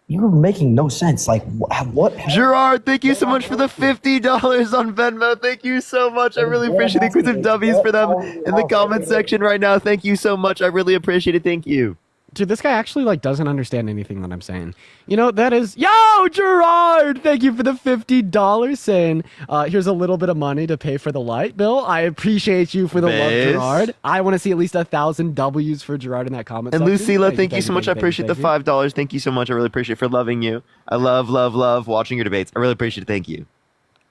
You're making no sense. Like what? Gerard, thank you so much for the $50 on Venmo. Thank you so much. I really appreciate it. Inclusive W's for them in the comment section right now. Thank you so much. I really appreciate it. Thank you. Dude, this guy actually like doesn't understand anything that I'm saying. You know, that is, yo, Gerard, thank you for the $50 saying, here's a little bit of money to pay for the light bill. I appreciate you for the love, Gerard. I want to see at least 1,000 W's for Gerard in that comment And section. Lucila, thank you so much. I appreciate the $5. Thank you so much. I really appreciate it for loving you. I love watching your debates. I really appreciate it. Thank you.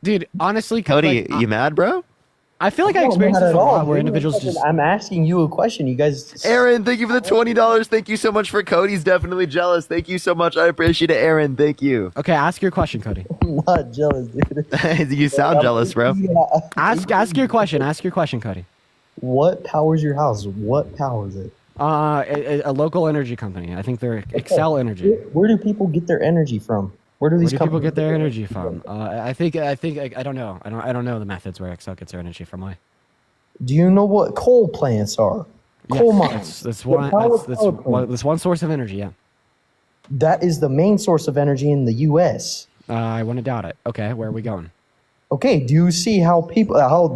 Dude, honestly, Cody, like, you mad, bro? I feel like I experienced this a lot where individuals just... I'm asking you a question. You guys... Aaron, thank you for the $20. Thank you so much for Cody's definitely jealous. Thank you so much. I appreciate it, Aaron. Thank you. Okay, ask your question, Cody. I'm not jealous, dude. You sound jealous, bro. Ask your question. Ask your question, Cody. What powers your house? What powers it? A local energy company. I think they're Excel Energy. Where do people get their energy from? Where do people get their energy from? I think I don't know. I don't know the methods where Excel gets their energy from. Why? Do you know what coal plants are? Coal mines. That's one source of energy. Yeah. That is the main source of energy in the U.S. I wouldn't doubt it. Okay, where are we going? Okay, do you see how the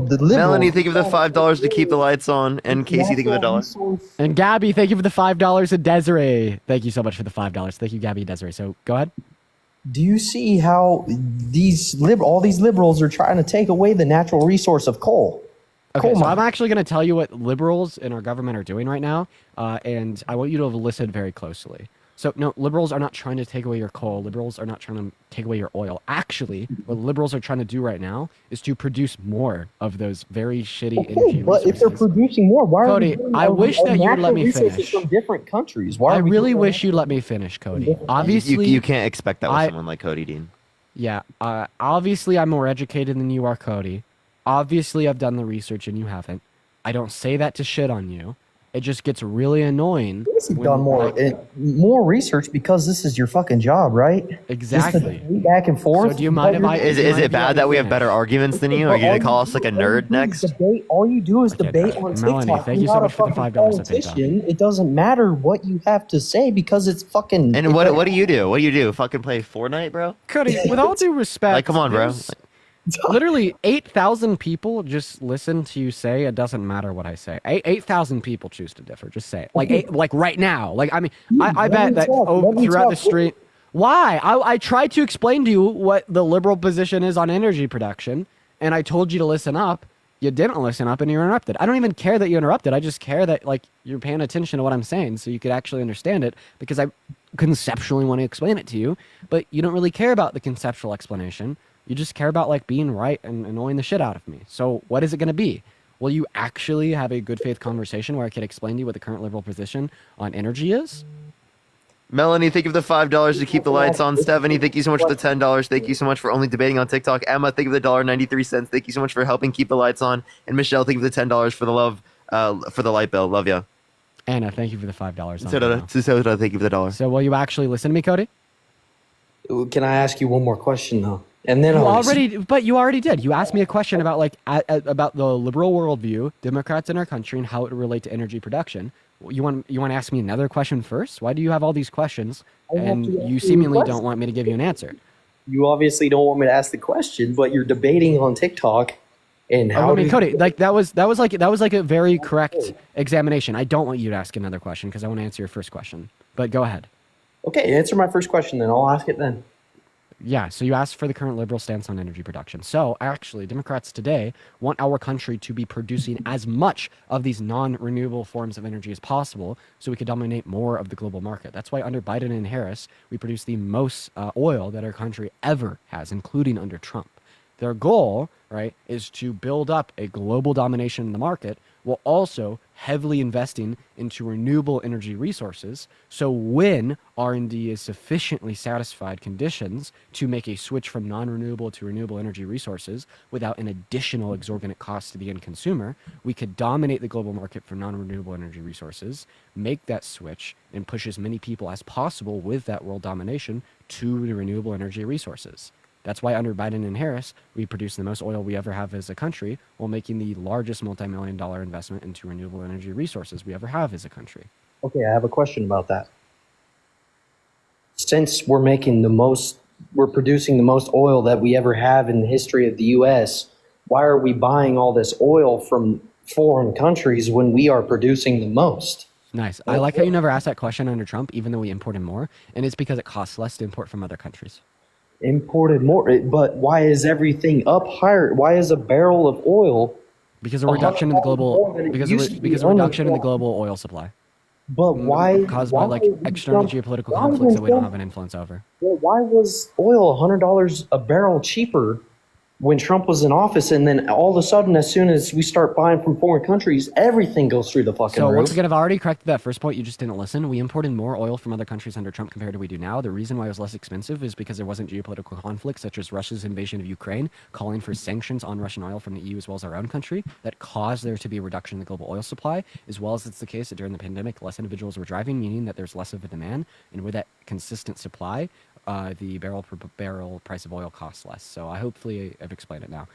liberals... Melanie, thank you for the $5 to keep the lights on, and Casey, thank you for the $1. And Gabby, thank you for the $5, and Desiree, thank you so much for the $5. Thank you, Gabby and Desiree. So go ahead. Do you see how all these liberals are trying to take away the natural resource of coal? Okay, so I'm actually going to tell you what liberals in our government are doing right now, and I want you to listen very closely. So, no, liberals are not trying to take away your coal. Liberals are not trying to take away your oil. Actually, what liberals are trying to do right now is to produce more of those very shitty energy but resources. if they're producing more, why are Cody, I wish that you would let me finish. From different countries. Why I really wish you'd let me finish, Cody. Obviously, you can't expect that with someone like Cody, Dean. Yeah, obviously I'm more educated than you are, Cody. Obviously I've done the research and you haven't. I don't say that to shit on you. It just gets really annoying. You've done more research because this is your fucking job, right? Exactly. Just to back and forth. So do you mind if I? Is it bad that we have better arguments than you? Are you gonna call us like a nerd next? Debate. All you do is debate on Melanie, TikTok. thank you so much for the $5 I paid off. It doesn't matter what you have to say because it's fucking. And what do you do? What do you do? Fucking play Fortnite, bro? Cody, with all due respect, Like, come on, bro. Literally 8,000 people just listen to you say it doesn't matter what I say. 8,000 people choose to differ. Just say it. Like right now. Like, I mean, I bet that throughout the street. Why? I tried to explain to you what the liberal position is on energy production, and I told you to listen up. You didn't listen up, and you interrupted. I don't even care that you interrupted. I just care that like you're paying attention to what I'm saying, so you could actually understand it. Because I conceptually want to explain it to you, but you don't really care about the conceptual explanation. You just care about like being right and annoying the shit out of me. So what is it going to be? Will you actually have a good faith conversation where I can explain to you what the current liberal position on energy is? Melanie, thank you for the $5 to keep the lights on. Stephanie, thank you so much for the $10. Thank you so much for only debating on TikTok. Emma, thank you for the $1.93. Thank you so much for helping keep the lights on. And Michelle, thank you for the $10 for the love, for the light bill. Love ya. Anna, thank you for the $5. So thank you for the $1. So will you actually listen to me, Cody? Can I ask you one more question though? And then you already did. You asked me a question about like about the liberal worldview, Democrats in our country, and how it would relate to energy production. You want to ask me another question first? Why do you have all these questions and you seemingly don't want me to give you an answer? You obviously don't want me to ask the question, but you're debating on TikTok. And how? I mean, Cody, like that was like a very correct examination. I don't want you to ask another question because I want to answer your first question. But go ahead. Okay, answer my first question, then I'll ask it then. Yeah, so you asked for the current liberal stance on energy production. So actually, Democrats today want our country to be producing as much of these non-renewable forms of energy as possible so we could dominate more of the global market. That's why under Biden and Harris, we produce the most oil that our country ever has, including under Trump. Their goal, right, is to build up a global domination in the market while also heavily investing into renewable energy resources. So when R&D is sufficiently satisfied conditions to make a switch from non-renewable to renewable energy resources without an additional exorbitant cost to the end consumer, we could dominate the global market for non-renewable energy resources, make that switch, and push as many people as possible with that world domination to the renewable energy resources. That's why under Biden and Harris, we produce the most oil we ever have as a country while making the largest multi-million-dollar investment into renewable energy resources we ever have as a country. Okay, I have a question about that. Since we're producing the most oil that we ever have in the history of the U.S., why are we buying all this oil from foreign countries when we are producing the most? Nice. I like how you never asked that question under Trump, even though we imported more, and it's because it costs less to import from other countries. Imported more, but why is everything up higher? Why is a barrel of oil? Because of reduction in the global reduction in the global oil supply. But why caused by like external geopolitical conflicts that we don't have an influence over? Well, why was oil $100 a barrel cheaper when Trump was in office, and then all of a sudden, as soon as we start buying from foreign countries, everything goes through the fucking roof? So once again, I've already corrected that first point. You just didn't listen. We imported more oil from other countries under Trump compared to we do now. The reason why it was less expensive is because there wasn't geopolitical conflicts such as Russia's invasion of Ukraine, calling for sanctions on Russian oil from the EU as well as our own country that caused there to be a reduction in the global oil supply, as well as it's the case that during the pandemic, less individuals were driving, meaning that there's less of a demand. And with that consistent supply, the barrel price of oil costs less. So hopefully I've explained it now.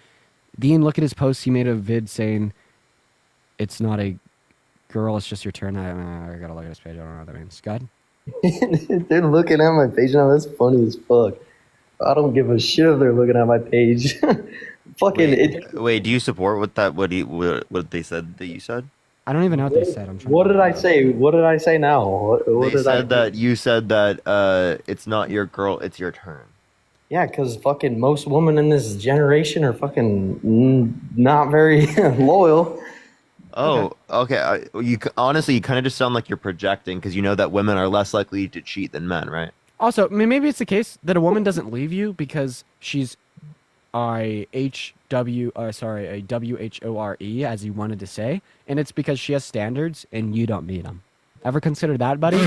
Dean, look at his post. He made a vid saying it's not a girl, it's just your turn. I gotta look at his page. I don't know what that means. Go ahead. They're looking at my page now. That's funny as fuck. I don't give a shit if they're looking at my page. Wait, do you support what they said that you said? I don't even know what they said. What did I say? What did I say now? You said that it's not your girl, it's your turn. Yeah, because fucking most women in this generation are fucking not very loyal. Oh, okay. You kind of just sound like you're projecting because you know that women are less likely to cheat than men, right? Also, maybe it's the case that a woman doesn't leave you because she's a WHORE, as you wanted to say, and it's because she has standards and you don't meet them. Ever considered that, buddy?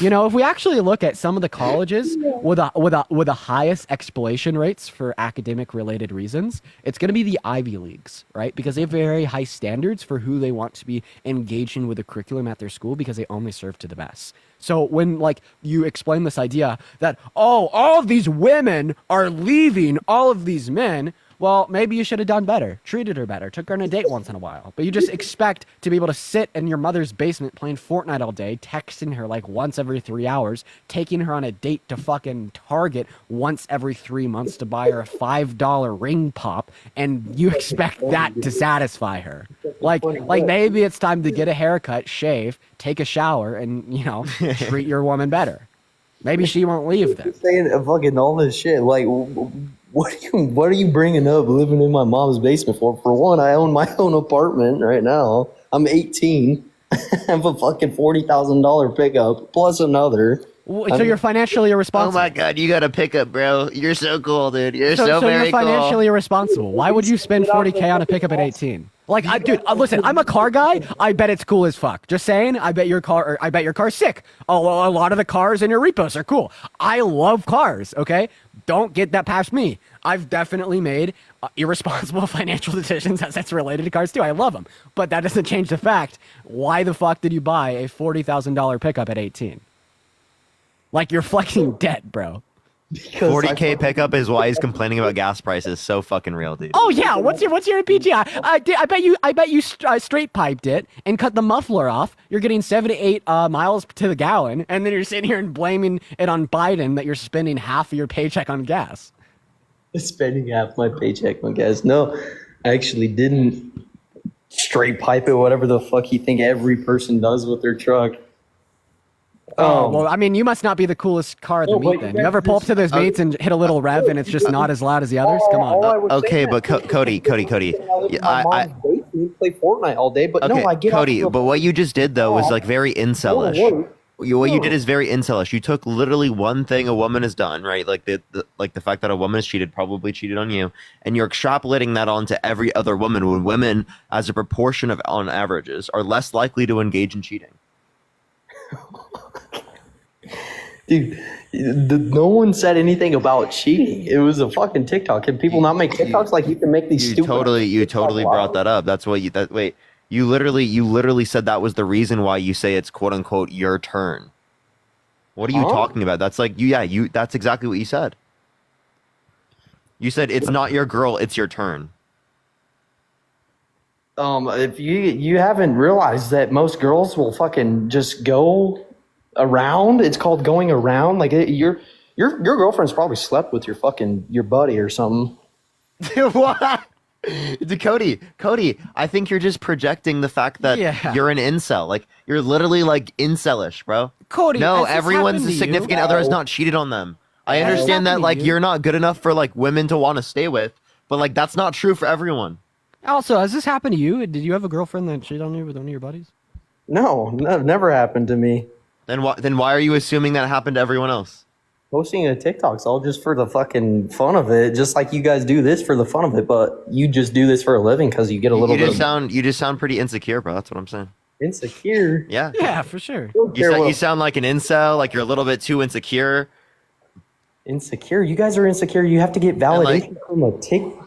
You know, if we actually look at some of the colleges with the highest exploitation rates for academic related reasons, it's going to be the Ivy Leagues, right? Because they have very high standards for who they want to be engaging with the curriculum at their school because they only serve to the best. So when like you explain this idea that, oh, all of these women are leaving all of these men, well, maybe you should have done better, treated her better, took her on a date once in a while. But you just expect to be able to sit in your mother's basement playing Fortnite all day, texting her like once every 3 hours, taking her on a date to fucking Target once every 3 months to buy her a $5 ring pop, and you expect that to satisfy her. Like maybe it's time to get a haircut, shave, take a shower, and, you know, treat your woman better. Maybe she won't leave then. Saying fucking all this shit. Like, what are you bringing up living in my mom's basement for? For one, I own my own apartment right now. I'm 18. I have a fucking $40,000 pickup plus another. So you're financially irresponsible. Oh my god, you got a pickup, bro. You're so cool, dude. You're so very you're financially cool. irresponsible. Why would you spend 40K on a pickup at 18? Like, dude, listen, I'm a car guy. I bet it's cool as fuck. Just saying, I bet your car's sick. Oh, well, a lot of the cars in your repos are cool. I love cars, okay? Don't get that past me. I've definitely made irresponsible financial decisions that's related to cars too. I love them. But that doesn't change the fact, why the fuck did you buy a $40,000 pickup at 18? Like, you're flexing debt, bro. 40K pickup is why he's complaining about gas prices. So fucking real, dude. Oh yeah, what's your MPG? I bet you straight piped it and cut the muffler off. You're getting 7 to 8 miles to the gallon, and then you're sitting here and blaming it on Biden that you're spending half of your paycheck on gas. Spending half my paycheck on gas. No, I actually didn't straight pipe it. Whatever the fuck you think every person does with their truck. Oh, well, I mean, you must not be the coolest car at the meet then. You ever pull up to those meets and hit a little rev and it's just not as loud as the others? Come on. Okay, but Cody. I play Fortnite all day, but Okay, no, I get Cody, out. but what you just did though was like very incelish. What you did is very incelish. You took literally one thing a woman has done, right? Like the fact that a woman has probably cheated on you, and you're extrapolating that onto every other woman. When women, as a proportion of on averages, are less likely to engage in cheating. Dude, no one said anything about cheating. It was a fucking TikTok. Can people not make TikToks? Like, you can make these You stupid. totally brought that up. That's what you literally said that was the reason why you say it's quote unquote your turn. What are you talking about? That's like that's exactly what you said. You said it's not your girl, it's your turn. If you haven't realized that most girls will fucking just go around. It's called going around. Like, your girlfriend's probably slept with your buddy or something. What? Cody, I think you're just projecting the fact that you're an incel. Like, you're literally like incelish, bro. Cody, no, has this everyone's happened to significant you? other has not cheated on them. I Has this understand that happened to like you? you're not good enough for like women to want to stay with, but like that's not true for everyone. Also, has this happened to you? Did you have a girlfriend that cheated on you with one of your buddies? No, never happened to me. Then why are you assuming that happened to everyone else? Posting a TikTok's all just for the fucking fun of it, just like you guys do this for the fun of it, but you just do this for a living because you get a little You bit just sound pretty insecure, bro. That's what I'm saying. insecure. Yeah. Yeah, for sure. You sound like an incel, like you're a little bit too insecure. Insecure? You guys are insecure. You have to get validation from a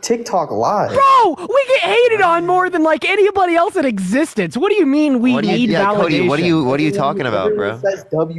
TikTok live. Bro, we get hated on more than like anybody else in existence. What do you mean we need validation? Cody, what are you talking about, bro?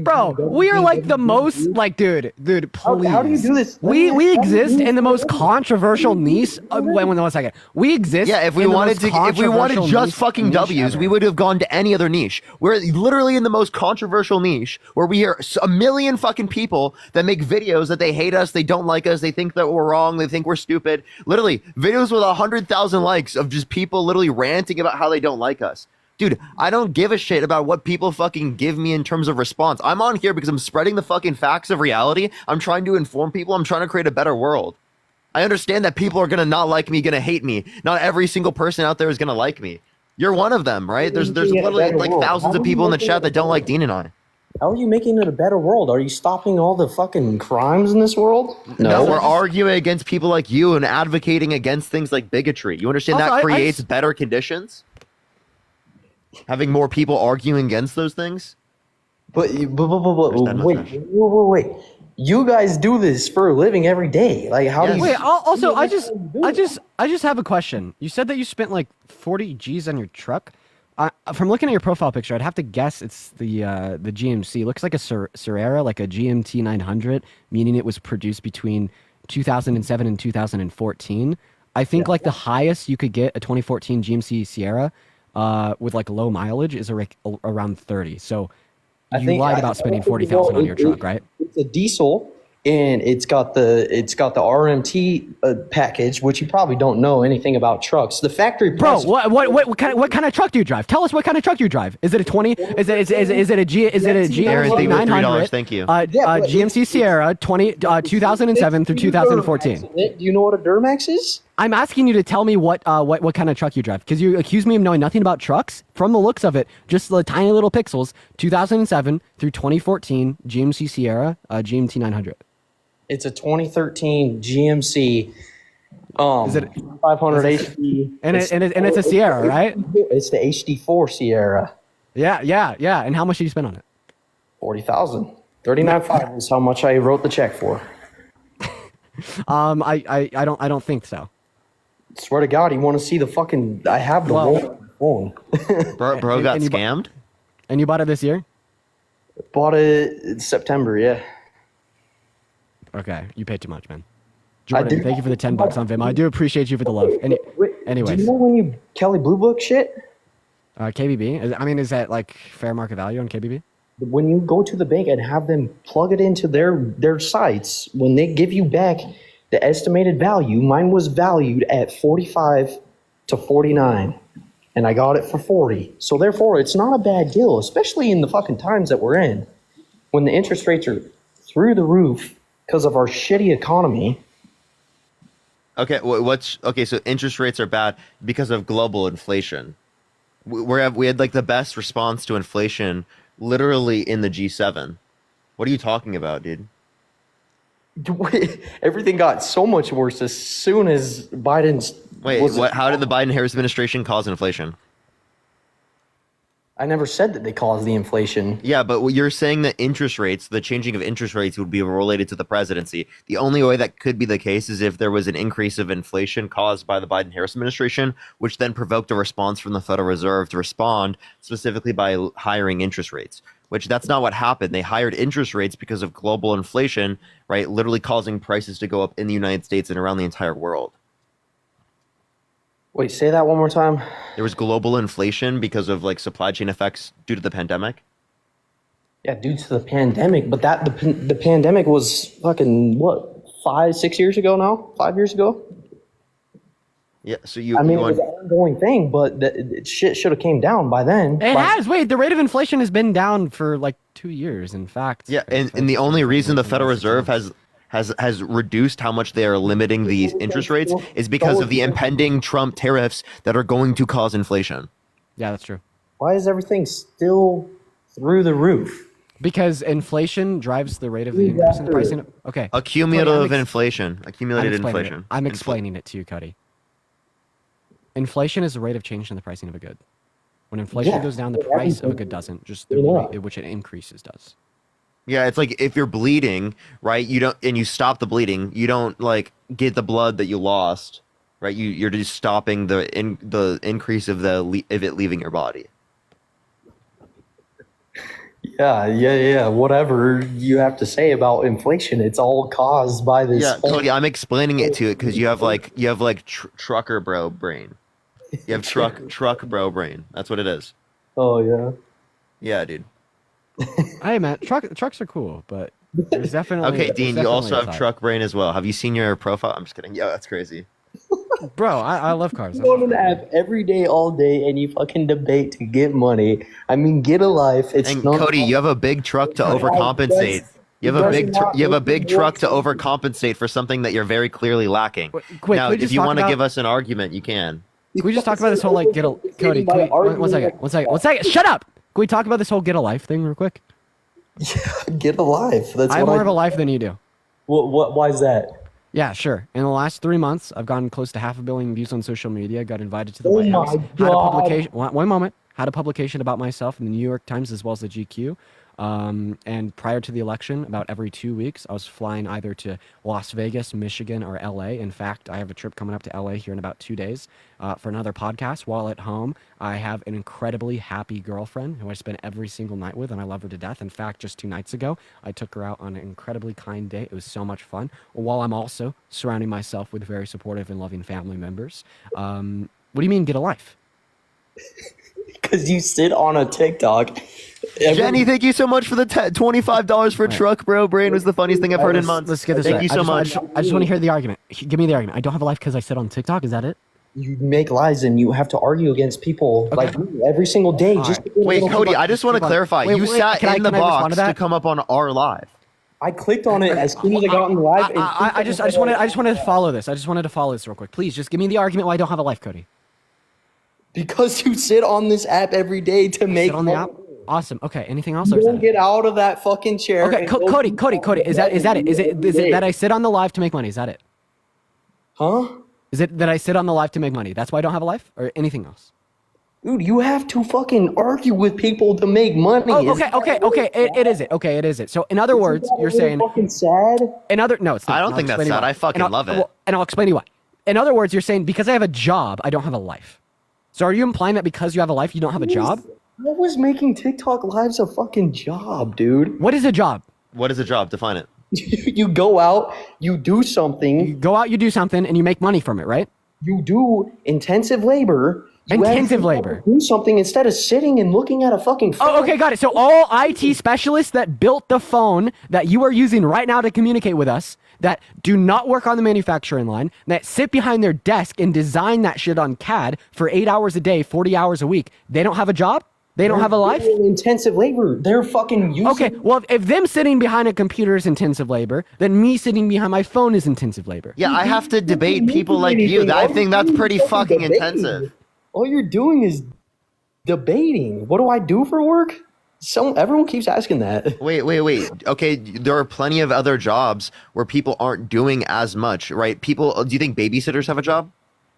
Bro, we are like the most like dude, please. How do you do this? We exist in the most controversial niche. Wait, 1 second. We exist. Yeah, if we wanted just fucking W's, we would have gone to any other niche. We're literally in the most controversial niche where we hear a million fucking people that make videos that they hate us, they don't like us, they think that we're wrong, they think we're stupid. Literally, videos with 100,000 likes of just people literally ranting about how they don't like us. Dude, I don't give a shit about what people fucking give me in terms of response. I'm on here because I'm spreading the fucking facts of reality. I'm trying to inform people. I'm trying to create a better world. I understand that people are gonna not like me, gonna hate me. Not every single person out there is gonna like me. You're one of them, right? There's literally like thousands of people in the chat that don't like Dean and I. How are you making it a better world? Are you stopping all the fucking crimes in this world? No, we're arguing against people like you and advocating against things like bigotry. You understand Also, that creates better conditions? Having more people arguing against those things? But There's not enough wait, fish. wait. You guys do this for a living every day. Like, how do you? Wait. Also, I just have a question. You said that you spent like 40 G's on your truck. From looking at your profile picture, I'd have to guess it's the GMC. It looks like a Carrera, like a GMT 900, meaning it was produced between 2007 and 2014. I think like the highest you could get a 2014 GMC Sierra with like low mileage is around 30. So you lied about spending 40,000 on your truck, right? It's a diesel, and it's got the RMT package, which you probably don't know anything about trucks. The factory Bro, price. what kind of truck do you drive? Tell us what kind of truck you drive. Is it a 20? Is it a GMC Aaron, thank you for $3. 900? Thank you. GMC Sierra 2007 through 2014. Do you know what a Duramax is? I'm asking you to tell me what kind of truck you drive, because you accuse me of knowing nothing about trucks. From the looks of it, just the tiny little pixels. 2007 through 2014 GMC Sierra GMT 900. It's a 2013 GMC. Is it 500 HD? And it's a Sierra, right? It's the HD4 Sierra. Yeah. And how much did you spend on it? 40,000. 39.5 is how much I wrote the check for. I don't think so. Swear to God, you want to see the fucking? I have the phone. Bro got scammed. And you bought it this year? Bought it in September. Yeah. Okay, you paid too much, man. I Jordan, did. thank you for the $10 on Vim. I do appreciate you for the love. Anyways, Do you know when you Kelly Blue Book shit? KBB. I mean, is that like fair market value on KBB? When you go to the bank and have them plug it into their sites, when they give you back the estimated value, mine was valued at 45 to 49, and I got it for 40. So therefore, it's not a bad deal, especially in the fucking times that we're in, when the interest rates are through the roof because of our shitty economy. Okay, okay? So interest rates are bad because of global inflation. We had like the best response to inflation literally in the G7. What are you talking about, dude? Everything got so much worse as soon as Biden's. How did the Biden-Harris administration cause inflation? I never said that they caused the inflation. Yeah, but you're saying that interest rates, the changing of interest rates, would be related to the presidency. The only way that could be the case is if there was an increase of inflation caused by the Biden-Harris administration, which then provoked a response from the Federal Reserve to respond specifically by hiring interest rates, which that's not what happened. They hired interest rates because of global inflation, right? Literally causing prices to go up in the United States and around the entire world. Wait, say that one more time. There was global inflation because of like supply chain effects due to the pandemic. Yeah, due to the pandemic, but the pandemic was fucking what, 5-6 years ago now? 5 years ago? Yeah, so it was an ongoing thing, but shit should have came down by then. It has. Wait, the rate of inflation has been down for like 2 years, in fact. Yeah, and the only reason the Federal Reserve has reduced how much they are limiting these interest rates is because of the impending Trump tariffs that are going to cause inflation. Yeah, that's true. Why is everything still through the roof? Because inflation drives the rate of the increase in the pricing. Okay. Accumulative inflation. Accumulated inflation. I'm explaining it to you, Cody. Inflation is the rate of change in the pricing of a good. When inflation goes down, the price of a good doesn't. Just the rate at which it increases does. Yeah, it's like if you're bleeding, right? You stop the bleeding. You don't like get the blood that you lost, right? You're just stopping the increase of it leaving your body. Yeah. Whatever you have to say about inflation, it's all caused by this. Yeah, Cody, I'm explaining it to it because you have trucker bro brain. You have truck bro brain. That's what it is. Oh yeah. Yeah, dude. Hey man, trucks are cool, but there's definitely okay. Dean, you also have a side. truck brain as well. Have you seen your profile? I'm just kidding. Yeah, that's crazy. Bro, I love cars. You go to the app every day, all day, and you fucking debate to get money. I mean, get a life. It's and not Cody, you have a big truck to overcompensate. You have a big truck to overcompensate for something that you're very clearly lacking. Now, if you want to give us an argument, you can. Can we just talk about this whole like Cody? One second. Shut up. Can we talk about this whole get a life thing real quick? Get a life. That's I have more of a life than you do. What? Why is that? Yeah, sure. In the last 3 months, I've gotten close to 500 million views on social media. Got invited to the White House. God. Had a publication. One moment. had a publication about myself in the New York Times as well as the GQ. And prior to the election, about every 2 weeks, I was flying either to Las Vegas, Michigan, or LA. In fact, I have a trip coming up to LA here in about 2 days for another podcast. While at home, I have an incredibly happy girlfriend who I spend every single night with, and I love her to death. In fact, just 2 nights ago, I took her out on an incredibly kind date. It was so much fun. While I'm also surrounding myself with very supportive and loving family members. What do you mean, get a life? Because you sit on a TikTok. Jenny, thank you so much for the $25 for a truck, bro. Brain was the funniest thing I've heard in months. Let's get this Thank right. you so much. I just want to hear the argument. Give me the argument. I don't have a life because I sit on TikTok. Is that it? You make lies and you have to argue against people like me every single day. Just to get a Wait, little- Cody, I just want to clarify. You sat in the box to come up on our live. I clicked on it as soon as I got in the live. I just wanted to follow this. I just wanted to follow this real quick. Please, just give me the argument why I don't have a life, Cody. Because you sit on this app every day to make Sit on the money. app. Awesome. Okay. Anything else? You don't get out of that fucking chair. Okay, and go Cody. Is that it? Is it day. that I sit on the live to make money? Is that it? Huh? Is it that I sit on the live to make money? That's why I don't have a life, or anything else? Dude, you have to fucking argue with people to make money. Oh, okay. It is it. Okay, it is it. So in other words, you're saying fucking sad. No, it's not. I don't think that's sad. I fucking love it. And I'll explain to you why. In other words, you're saying because I have a job, I don't have a life. So are you implying that because you have a life, you don't have a job? I was making TikTok lives a fucking job, dude. What is a job? What is a job? Define it. You go out, you do something. You go out, you do something, and you make money from it, right? You do intensive labor. Intensive labor. Do something instead of sitting and looking at a fucking phone. Oh, okay, got it. So all IT specialists that built the phone that you are using right now to communicate with us, that do not work on the manufacturing line, that sit behind their desk and design that shit on CAD for 8 hours a day, 40 hours a week, they don't have a job? They don't have a life? Intensive labor. They're fucking using... Okay, well, if them sitting behind a computer is intensive labor, then me sitting behind my phone is intensive labor. Yeah, I have to debate people like you. I think that's pretty fucking intensive. All you're doing is debating. What do I do for work? Everyone keeps asking that. Wait. Okay, there are plenty of other jobs where people aren't doing as much, right? Do you think babysitters have a job?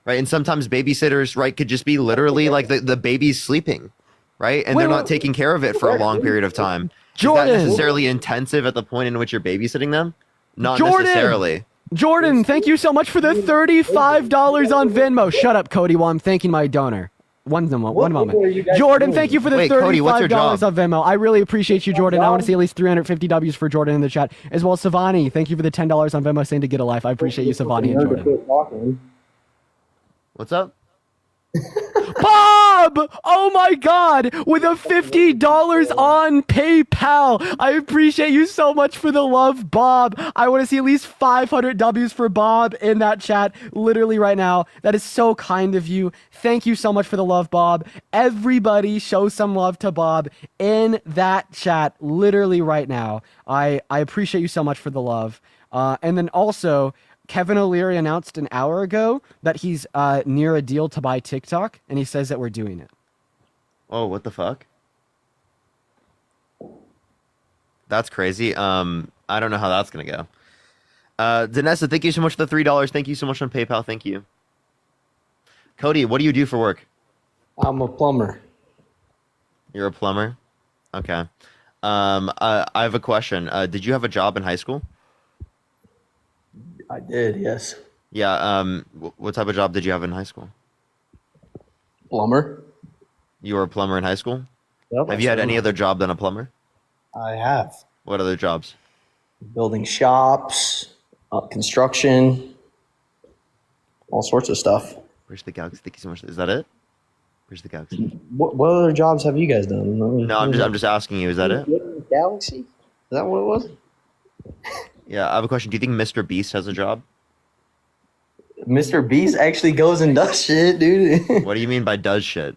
Right? And sometimes babysitters, right, could just be literally like the baby's sleeping, right? And they're not taking care of it for a long period of time. Jordan! Is that necessarily intensive at the point in which you're babysitting them? Not Jordan! necessarily. Jordan, thank you so much for the $35 on Venmo. Shut up, Cody, while I'm thanking my donor. One moment. Jordan, thank you for the $35 on Venmo. I really appreciate you, Jordan. I want to see at least 350 W's for Jordan in the chat. As well as Savani, thank you for the $10 on Venmo saying to get a life. I appreciate you, Savani and Jordan. What's up? Bob! Oh my god! With a $50 on PayPal! I appreciate you so much for the love, Bob. I want to see at least 500 W's for Bob in that chat literally right now. That is so kind of you. Thank you so much for the love, Bob. Everybody show some love to Bob in that chat literally right now. I appreciate you so much for the love. And then also... Kevin O'Leary announced an hour ago that he's near a deal to buy TikTok, and he says that we're doing it. Oh, what the fuck? That's crazy. I don't know how that's gonna go. Danessa, thank you so much for the $3. Thank you so much on PayPal. Thank you. Cody, what do you do for work? I'm a plumber. You're a plumber? Okay. I have a question. Did you have a job in high school? I did, yes. Yeah, what type of job did you have in high school? Plumber. You were a plumber in high school? Yep, Have you had any other job than a plumber? I have. What other jobs? Building shops, construction, all sorts of stuff. Where's the galaxy? Thank you so much. Is that it? Where's the galaxy? What other jobs have you guys done? No, I'm just asking you. Is that it? Galaxy? Is that what it was? Yeah, I have a question. Do you think Mr. Beast has a job? Mr. Beast actually goes and does shit, dude. What do you mean by does shit?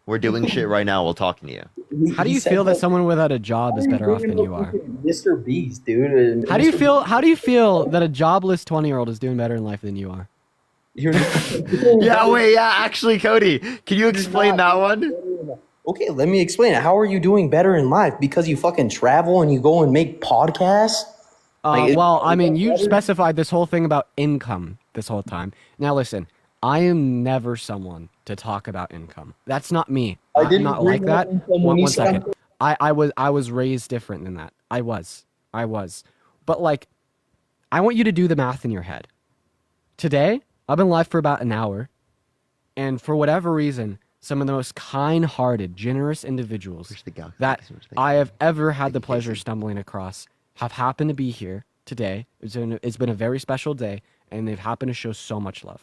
We're doing shit right now while talking to you. How do you feel that someone without a job is better off than you are? Mr. Beast, dude. How do you feel? How do you feel that a jobless 20-year-old is doing better in life than you are? Actually, Cody, can you explain that one? Okay, let me explain it. How are you doing better in life? Because you fucking travel and you go and make podcasts? Well, I mean, you specified this whole thing about income this whole time. Now, listen, I am never someone to to talk about income. That's not me. I I'm didn't not bring like that. up income when you One said- second. I was raised different than that. I was. But like, I want you to do the math in your head. Today, I've been live for about an hour, and for whatever reason, some of the most kind-hearted, generous individuals that I have ever had the pleasure of stumbling across have happened to be here today. It's been a very special day, and they've happened to show so much love.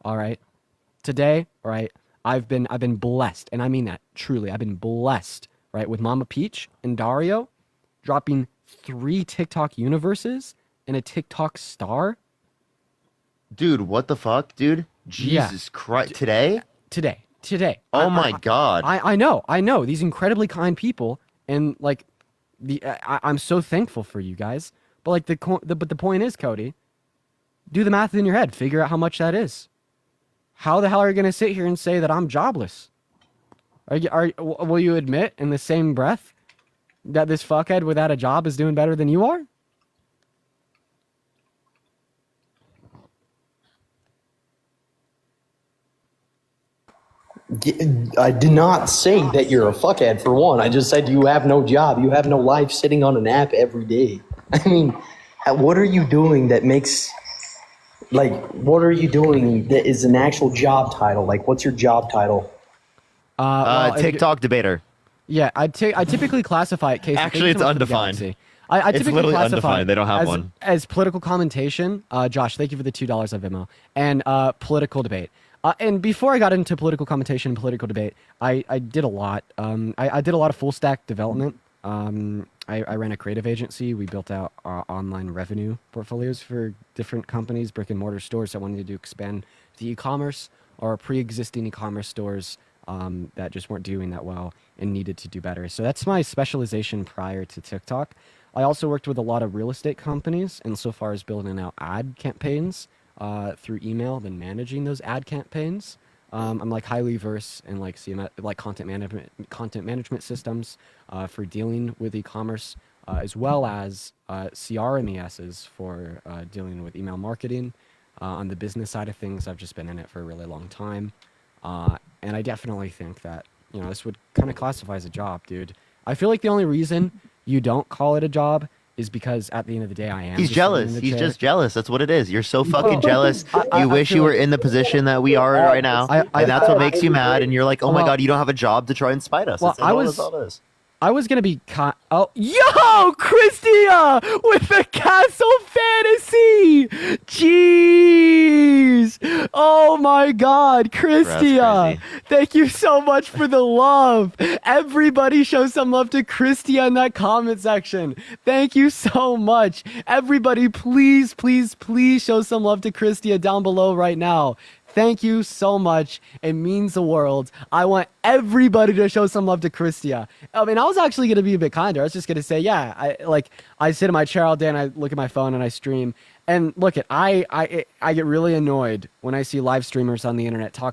All right, today, all right, I've been blessed, and I mean that truly. I've been blessed, right, with Mama Peach and Dario dropping 3 TikTok universes and a TikTok star. Dude, what the fuck, dude? Jesus Christ! Today? Today. Oh my God! I know. These incredibly kind people, and like, I'm so thankful for you guys. But like but the point is, Cody, do the math in your head. Figure out how much that is. How the hell are you gonna sit here and say that I'm jobless? Will you admit in the same breath that this fuckhead without a job is doing better than you are? I did not say that you're a fuckhead for one. I just said you have no job. You have no life sitting on an app every day. I mean, what are you doing that makes, like, what are you doing that is an actual job title? Like, what's your job title? TikTok debater. Yeah, I typically classify it. Casey, Actually, thank you it's so much for the undefined. galaxy. I It's typically literally classify undefined. They don't have as, one. as political commentation. Josh, thank you for the $2 of Venmo, and political debate. And before I got into political commentation and political debate, I did a lot. I did a lot of full stack development. I ran a creative agency. We built out online revenue portfolios for different companies, brick and mortar stores that wanted to expand the e-commerce, or pre-existing e-commerce stores that just weren't doing that well and needed to do better. So that's my specialization prior to TikTok. I also worked with a lot of real estate companies insofar as building out ad campaigns through email, then managing those ad campaigns. I'm like highly versed in like like content management systems for dealing with e-commerce, as well as CRMESs for dealing with email marketing. On the business side of things, I've just been in it for a really long time, and I definitely think that this would kind of classify as a job, dude. I feel like the only reason you don't call it a job is because at the end of the day, I am. He's just sitting in jealous. the He's chair. just jealous. That's what it is. You're so fucking Well, jealous. I You wish feel you were like- in the position that we are right now, and that's what makes you mad. And you're like, oh my Well- God, you don't have a job to try and spite us. Well, That's all it is. I was gonna be yo, Christia with the Castle Fantasy. Jeez. Oh my God, Christia. Thank you so much for the love. Everybody show some love to Christia in that comment section. Thank you so much. Everybody, please, please, please show some love to Christia down below right now. Thank you so much. It means the world. I want everybody to show some love to Christia. I mean, I was actually going to be a bit kinder. I was just going to say, yeah, I sit in my chair all day and I look at my phone and I stream. And look, I get really annoyed when I see live streamers on the internet talk